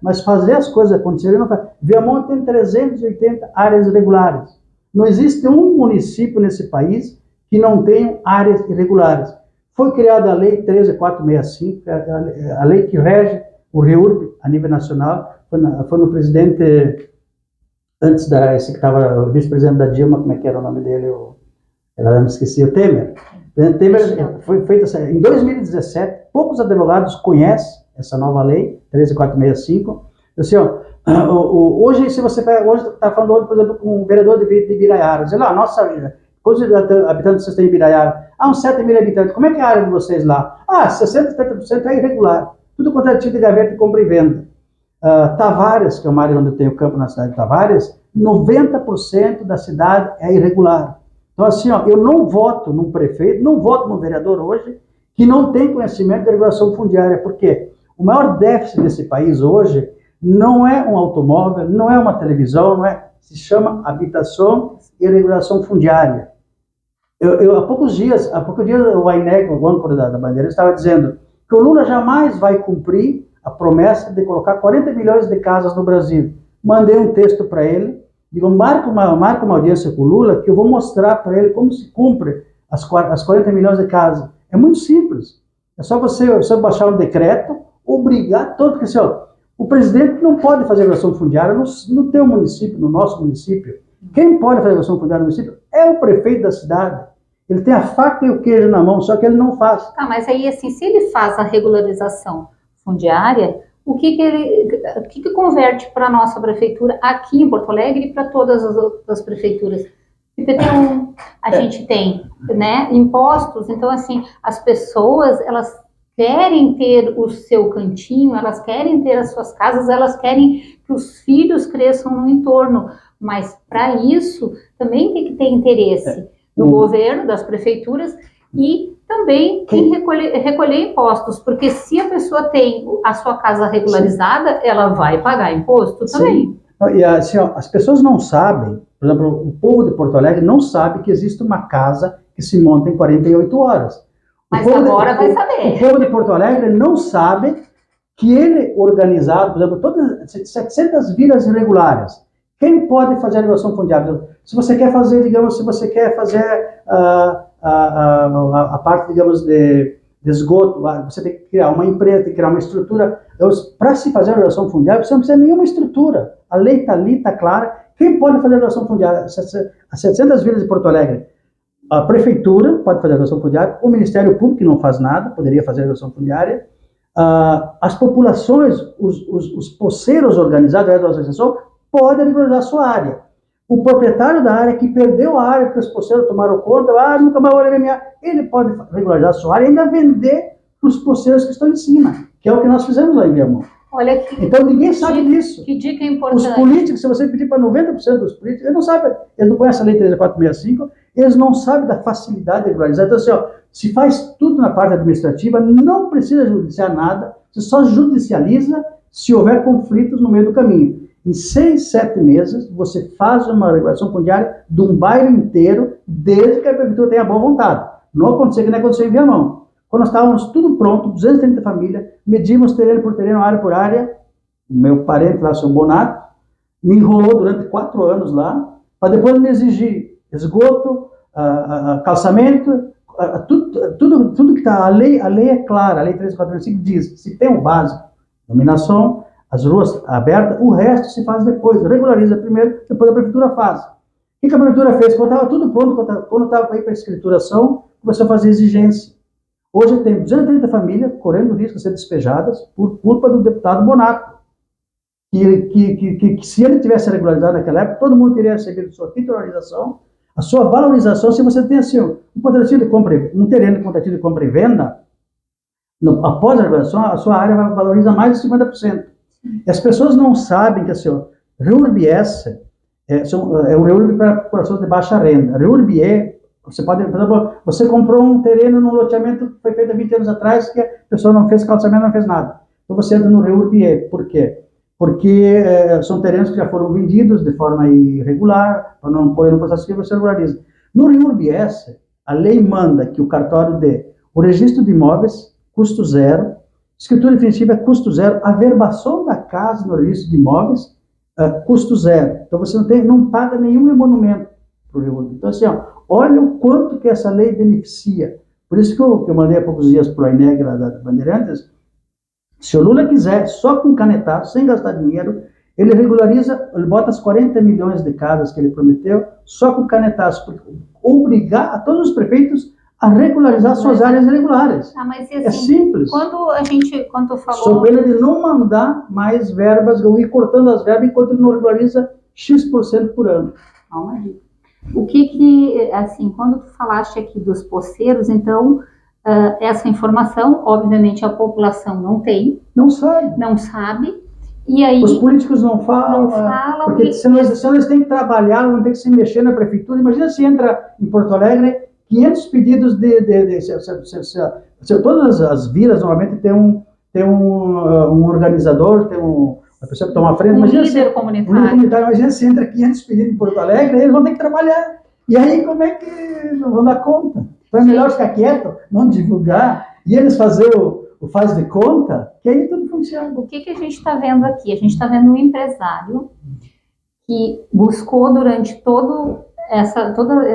mas fazer as coisas acontecerem não faz. Viamão tem 380 áreas irregulares. Não existe um município nesse país que não tenha áreas irregulares. Foi criada a Lei 13465, a lei que rege o REURB a nível nacional, foi no presidente, antes esse que estava o vice-presidente da Dilma, como é que era o nome dele? Ela me esqueci, o Temer. Temer foi feita em 2017, poucos advogados conhecem essa nova lei, 13465. Assim, ó, hoje, se você hoje está falando, por exemplo, com um vereador de Ibiraiara, dizendo, nossa, quantos habitantes vocês têm em Ibiraiara? Uns 7 mil habitantes. Como é que é a área de vocês lá? 60%, 70% é irregular. Tudo quanto é tipo de gaveta de compra e venda. Tavares, que é uma área onde tem o campo na cidade de Tavares, 90% da cidade é irregular. Então, assim, ó, eu não voto num prefeito, não voto num vereador hoje que não tem conhecimento da regulação fundiária, porque o maior déficit desse país hoje não é um automóvel, não é uma televisão, se chama habitação e regulação fundiária. Há poucos dias o AINEG, o âncora da Bandeira, estava dizendo que o Lula jamais vai cumprir a promessa de colocar 40 milhões de casas no Brasil. Mandei um texto para ele, digo, marca uma audiência com o Lula, que eu vou mostrar para ele como se cumpre as 40 milhões de casas. É muito simples. É só você baixar um decreto, obrigar todo, porque assim, o presidente não pode fazer regulação fundiária no teu município, no nosso município. Quem pode fazer regulação fundiária no município é o prefeito da cidade. Ele tem a faca e o queijo na mão, só que ele não faz. Mas aí, assim, se ele faz a regularização fundiária, o que converte para a nossa prefeitura aqui em Porto Alegre e para todas as outras prefeituras? Porque a gente tem, né, impostos, então, assim, as pessoas, elas querem ter o seu cantinho, elas querem ter as suas casas, elas querem que os filhos cresçam no entorno, mas para isso também tem que ter interesse do governo, das prefeituras e também em recolher impostos, porque se a pessoa tem a sua casa regularizada, ela vai pagar imposto também. E assim, as pessoas não sabem, por exemplo, o povo de Porto Alegre não sabe que existe uma casa que se monta em 48 horas. Mas agora vai saber. O povo de Porto Alegre não sabe que ele organizado, por exemplo, todas 700 vilas irregulares. Quem pode fazer a regulação fundiária? Se você quer fazer, digamos, a parte, digamos, de esgoto, você tem que criar uma empresa, tem que criar uma estrutura. Para se fazer a regulação fundiária, você não precisa de nenhuma estrutura. A lei está ali, está clara. Quem pode fazer a regulação fundiária? As 700 vilas de Porto Alegre. A prefeitura pode fazer a regulação fundiária, o Ministério Público, que não faz nada, poderia fazer a regulação fundiária. As populações, os poceiros organizados da associação, podem regularizar a sua área. O proprietário da área que perdeu a área porque os poceiros tomaram conta, nunca mais vou olhar minha área, ele pode regularizar a sua área e ainda vender para os poceiros que estão em cima, que é o que nós fizemos lá em Viamão. Olha então ninguém sabe disso. Que dica importante. Os políticos, se você pedir para 90% dos políticos, eles não sabem, eles não conhecem a lei 13465, eles não sabem da facilidade de regularizar. Então, assim, se faz tudo na parte administrativa, não precisa judiciar nada, você só judicializa se houver conflitos no meio do caminho. Em 6, 7 meses, você faz uma regulação fundiária de um bairro inteiro, desde que a prefeitura tenha boa vontade. Não aconteceu que nem aconteceu em Viamão. Quando nós estávamos tudo pronto, 230 famílias, medimos terreno por terreno, área por área, o meu parente lá, seu Bonato, me enrolou durante 4 anos lá, para depois me exigir esgoto, calçamento, tudo que está, a lei é clara, a lei 13.425 diz, se tem o básico, iluminação, as ruas abertas, o resto se faz depois, regulariza primeiro, depois a prefeitura faz. O que a prefeitura fez? Quando estava tudo pronto, quando estava para ir para a escrituração, começou a fazer exigência. Hoje tem 230 famílias correndo risco de ser despejadas por culpa do deputado Bonato. Que se ele tivesse regularizado naquela época, todo mundo teria recebido sua titularização, a sua valorização. Se você tem assim, um patrocínio de compra, um terreno de contratinho de compra e venda, após a regulação, a sua área valoriza mais de 50%. E as pessoas não sabem que assim, REURB-S é um REURB para populações de baixa renda. REURB-E, você pode, por exemplo, você comprou um terreno num loteamento que foi feito há 20 anos atrás, que a pessoa não fez calçamento, não fez nada. Então você entra no REURB-E. Por quê? Porque são terrenos que já foram vendidos de forma irregular, para não correr no processo que você regulariza. No REURB-S, a lei manda que o cartório dê o registro de imóveis, custo zero, escritura definitiva, custo zero, a verbação da casa no registro de imóveis, custo zero. Então você não paga nenhum emolumento para o REURB. Então assim, olha o quanto que essa lei beneficia. Por isso que eu mandei há poucos dias para a INEG da Bandeirantes. Se o Lula quiser, só com canetaço, sem gastar dinheiro, ele regulariza, ele bota as 40 milhões de casas que ele prometeu, só com canetaço, obrigar a todos os prefeitos a regularizar suas áreas irregulares. Mas assim, é simples. Quando falou... Só pena de não mandar mais verbas, ou ir cortando as verbas enquanto ele não regulariza X% por ano. Uma dica. O que, assim, quando tu falaste aqui dos poceiros, então... essa informação, obviamente, a população não tem. Não sabe. Não sabe. E aí, os políticos não falam. Porque senão eles têm que trabalhar, não tem que se mexer na prefeitura. Imagina se entra em Porto Alegre 500 pedidos todas as vilas normalmente tem um organizador, tem uma pessoa que toma a frente. Imagina líder comunitário. Imagina se entra 500 pedidos em Porto Alegre, eles vão ter que trabalhar. E aí como é que vão dar conta? Então é melhor ficar quieto, não divulgar, e eles fazer o faz de conta, que aí tudo funciona. O que a gente está vendo aqui? A gente está vendo um empresário que buscou durante todo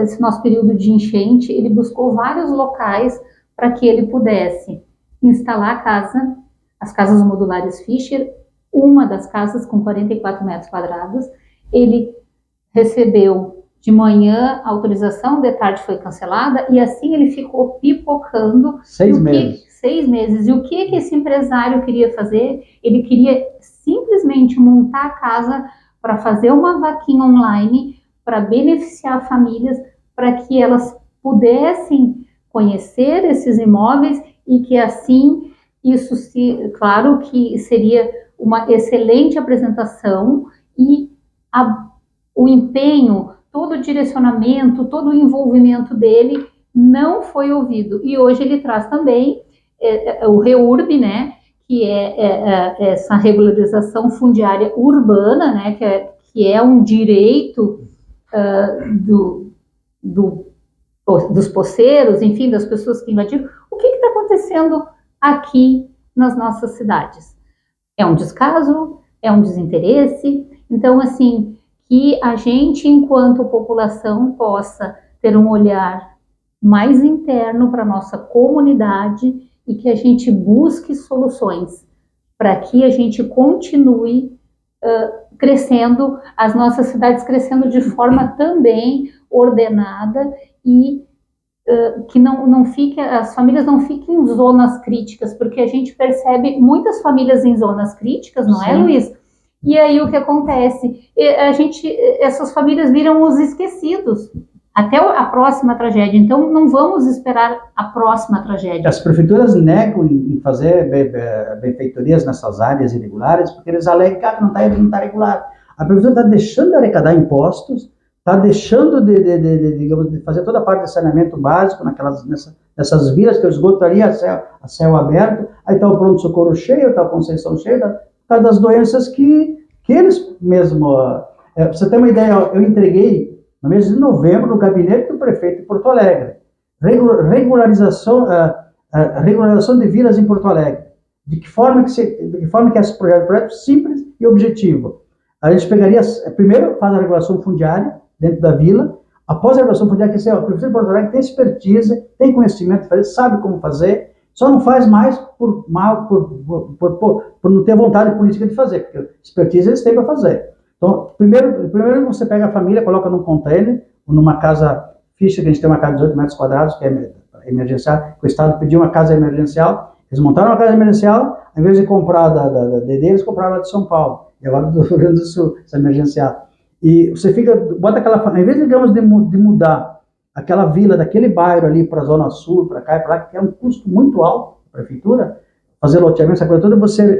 esse nosso período de enchente, ele buscou vários locais para que ele pudesse instalar as casas modulares Fischer, uma das casas com 44 metros quadrados. Ele recebeu de manhã a autorização, de tarde foi cancelada, e assim ele ficou pipocando. 6 meses. 6 meses. E o que esse empresário queria fazer? Ele queria simplesmente montar a casa para fazer uma vaquinha online, para beneficiar famílias, para que elas pudessem conhecer esses imóveis e que assim, claro que seria uma excelente apresentação e o empenho, todo o direcionamento, todo o envolvimento dele não foi ouvido. E hoje ele traz também o REURB, né, que é essa regularização fundiária urbana, né, que é um direito dos poceiros, enfim, das pessoas que invadiram. O que está acontecendo aqui nas nossas cidades? É um descaso? É um desinteresse? Então, assim, que a gente, enquanto população, possa ter um olhar mais interno para a nossa comunidade e que a gente busque soluções para que a gente continue crescendo, as nossas cidades crescendo de forma também ordenada e que não fique, as famílias não fiquem em zonas críticas, porque a gente percebe muitas famílias em zonas críticas, não é, Luiz? E aí o que acontece? Essas famílias viram os esquecidos até a próxima tragédia. Então não vamos esperar a próxima tragédia. As prefeituras negam em fazer benfeitorias nessas áreas irregulares porque eles alegam que não está regular. A prefeitura está deixando de arrecadar impostos, está deixando de fazer toda a parte de saneamento básico nessas vilas que o esgoto estaria a céu aberto. Aí está o pronto-socorro cheio, está a Conceição cheia, por causa das doenças que eles mesmo... Para você ter uma ideia, eu entreguei no mês de novembro no gabinete do prefeito de Porto Alegre regularização, a regularização de vilas em Porto Alegre. De que forma que é esse projeto simples e objetivo? A gente pegaria, primeiro faz a regulação fundiária dentro da vila, após a regulação fundiária, que assim, o prefeito de Porto Alegre tem expertise, tem conhecimento de fazer, sabe como fazer, só não faz mais por não ter vontade política de fazer, porque expertise eles têm para fazer. Então, primeiro você pega a família, coloca num container, ou numa casa ficha, que a gente tem uma casa de 18 metros quadrados, que é emergencial, o Estado pediu uma casa emergencial, eles montaram uma casa emergencial, ao invés de comprar da DD, eles compraram lá de São Paulo, e agora do Rio Grande do Sul, essa emergencial. E você bota aquela, ao invés, digamos, de mudar aquela vila, daquele bairro ali para a Zona Sul, para cá e para lá, que é um custo muito alto para a prefeitura, fazer loteamento, essa coisa toda,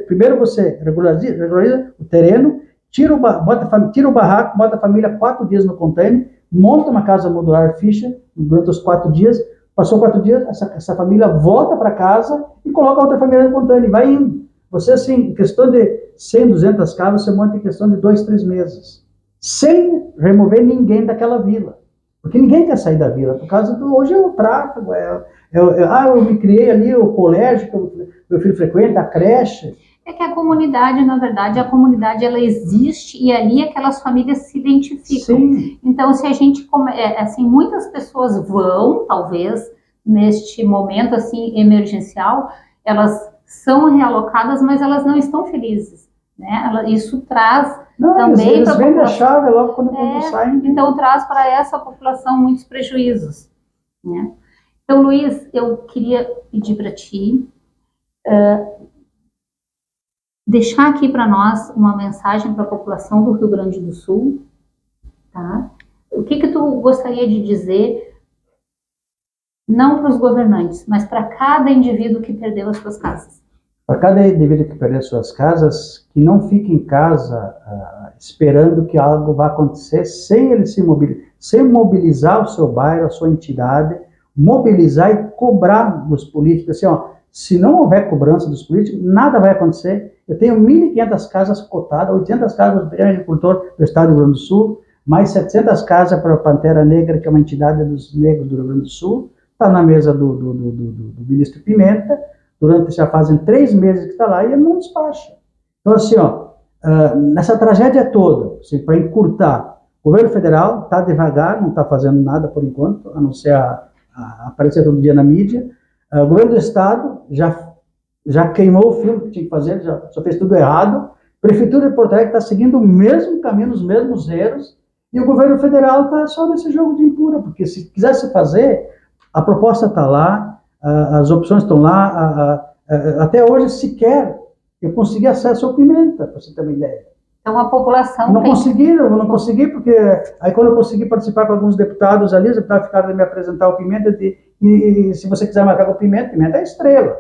primeiro você regulariza o terreno, tira o barraco, bota a família 4 dias no container, monta uma casa modular ficha durante os 4 dias, passou 4 dias, essa família volta para casa e coloca a outra família no container e vai indo. Você, assim, em questão de 100, 200 casas, você monta em questão de 2, 3 meses, sem remover ninguém daquela vila. Porque ninguém quer sair da vila, por causa hoje é o tráfego, eu me criei ali, o colégio que meu filho frequenta, a creche. É que a comunidade, na verdade, ela existe e ali aquelas famílias se identificam. Sim. Então, se a gente, assim, muitas pessoas vão, talvez, neste momento, assim, emergencial, elas são realocadas, mas elas não estão felizes, né? Isso traz também eles vendem a chave logo quando saem. Então, traz para essa população muitos prejuízos, né? Então, Luiz, eu queria pedir para ti deixar aqui para nós uma mensagem para a população do Rio Grande do Sul, tá? O que tu gostaria de dizer, não para os governantes, mas para cada indivíduo que perdeu as suas casas? Para cada indivíduo que perdeu as suas casas, que não fique em casa esperando que algo vá acontecer sem ele sem mobilizar o seu bairro, a sua entidade, mobilizar e cobrar dos políticos, assim, ó, se não houver cobrança dos políticos, nada vai acontecer. Eu tenho 1.500 casas cotadas, 800 casas para o pequeno agricultor do estado do Rio Grande do Sul, mais 700 casas para a Pantera Negra, que é uma entidade dos negros do Rio Grande do Sul, está na mesa do ministro Pimenta, já fazem 3 meses que está lá e ele não despacha. Então, assim, ó, nessa tragédia toda, assim, para encurtar, o governo federal está devagar, não está fazendo nada por enquanto, a não ser aparecer todo dia na mídia. O governo do estado já queimou o filme que tinha que fazer, já fez tudo errado. A prefeitura de Porto Alegre está seguindo o mesmo caminho, os mesmos erros, e o governo federal está só nesse jogo de empurra, porque se quisesse fazer, a proposta está lá, as opções estão lá, até hoje sequer eu consegui acesso ao Pimenta, para você ter uma ideia. Então a população não consegui, porque aí quando eu consegui participar com alguns deputados ali, os deputados ficaram de me apresentar o Pimenta, e se você quiser marcar com o Pimenta é estrela.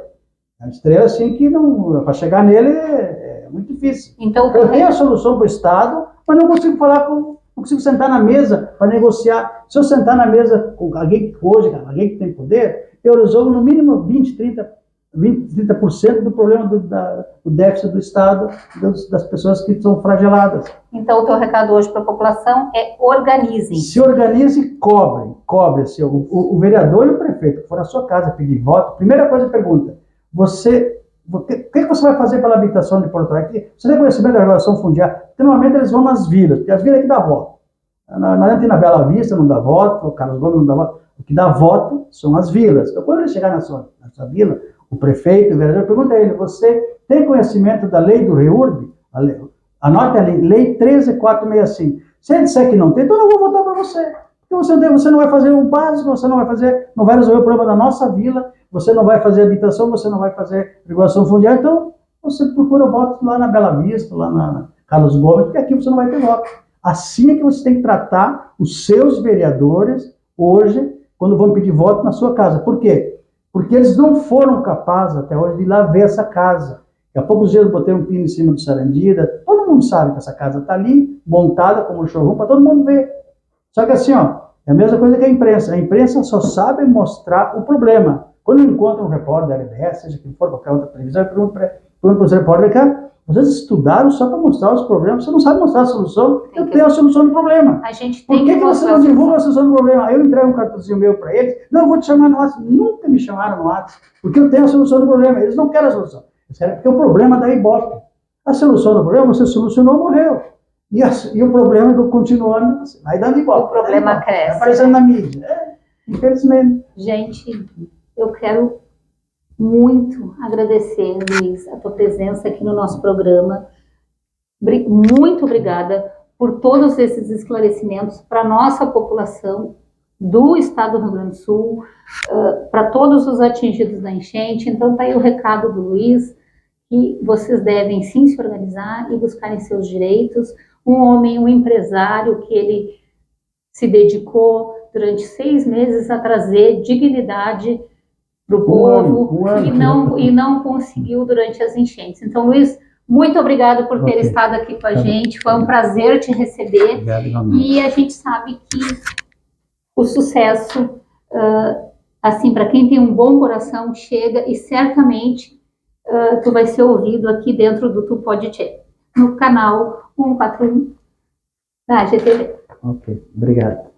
É uma estrela assim que para chegar nele é muito difícil. Então, eu tenho a solução para o Estado, mas não consigo não consigo sentar na mesa para negociar. Se eu sentar na mesa com alguém que tem poder, eu resolvo no mínimo 30% do problema do déficit do Estado, das pessoas que são flageladas. Então, o teu recado hoje para a população é organizem. Se organize e cobre. Assim, o vereador e o prefeito que for na sua casa pedir voto, primeira coisa que pergunta, o que você vai fazer pela habitação de Porto Alegre? Você tem conhecimento da regulação fundiária? Porque normalmente eles vão nas vilas, porque as vilas é que dá voto. Na Bela Vista não dá voto, o Carlos Gomes não dá voto. O que dá voto são as vilas. Então, quando ele chegar na sua vila, o prefeito, o vereador, pergunta a ele, você tem conhecimento da lei do REURB? Anote a lei 13465. Se ele disser que não tem, então eu não vou votar para você. Porque você não vai fazer o básico, não vai resolver o problema da nossa vila, você não vai fazer habitação, você não vai fazer regulação fundiária, então você procura voto lá na Bela Vista, lá na Carlos Gomes, porque aqui você não vai ter voto. Assim é que você tem que tratar os seus vereadores hoje, quando vão pedir voto na sua casa. Por quê? Porque eles não foram capazes até hoje de ir lá ver essa casa. Há poucos dias eu botei um pino em cima do Sarandira, todo mundo sabe que essa casa está ali, montada como um showroom, para todo mundo ver. Só que assim, ó, é a mesma coisa que a imprensa só sabe mostrar o problema. Quando encontra um repórter da RBS, seja quem for, qualquer outra televisão, eu pergunto para os repórteres, Às vezes estudaram só para mostrar os problemas, você não sabe mostrar a solução, eu tenho a solução do problema. A gente Por tem que você mostrar não a divulga a solução. solução do problema? Aí eu entrego um cartãozinho meu para eles, não, eu vou te chamar no WhatsApp. Nunca me chamaram no WhatsApp, porque eu tenho a solução do problema. Eles não querem a solução, eles querem porque o problema da Ibope. A solução do problema você solucionou, morreu. E o problema do continuando, aí dá Ibope. O problema Ibope, cresce, tá aparecendo na mídia. Infelizmente. Gente, eu quero muito agradecer, Luiz, a tua presença aqui no nosso programa. Muito obrigada por todos esses esclarecimentos para a nossa população do estado do Rio Grande do Sul, para todos os atingidos da enchente. Então, está aí o recado do Luiz, que vocês devem sim se organizar e buscarem seus direitos. Um homem, um empresário, que ele se dedicou durante 6 meses a trazer dignidade para o povo e não conseguiu durante as enchentes. Então, Luiz, muito obrigado por ter estado aqui com a gente. Foi um prazer te receber. Obrigado, e a gente sabe que o sucesso, assim, para quem tem um bom coração, chega e certamente tu vai ser ouvido aqui dentro do Tu Pode Tchê, no canal 141 da GTV. Ok, obrigado.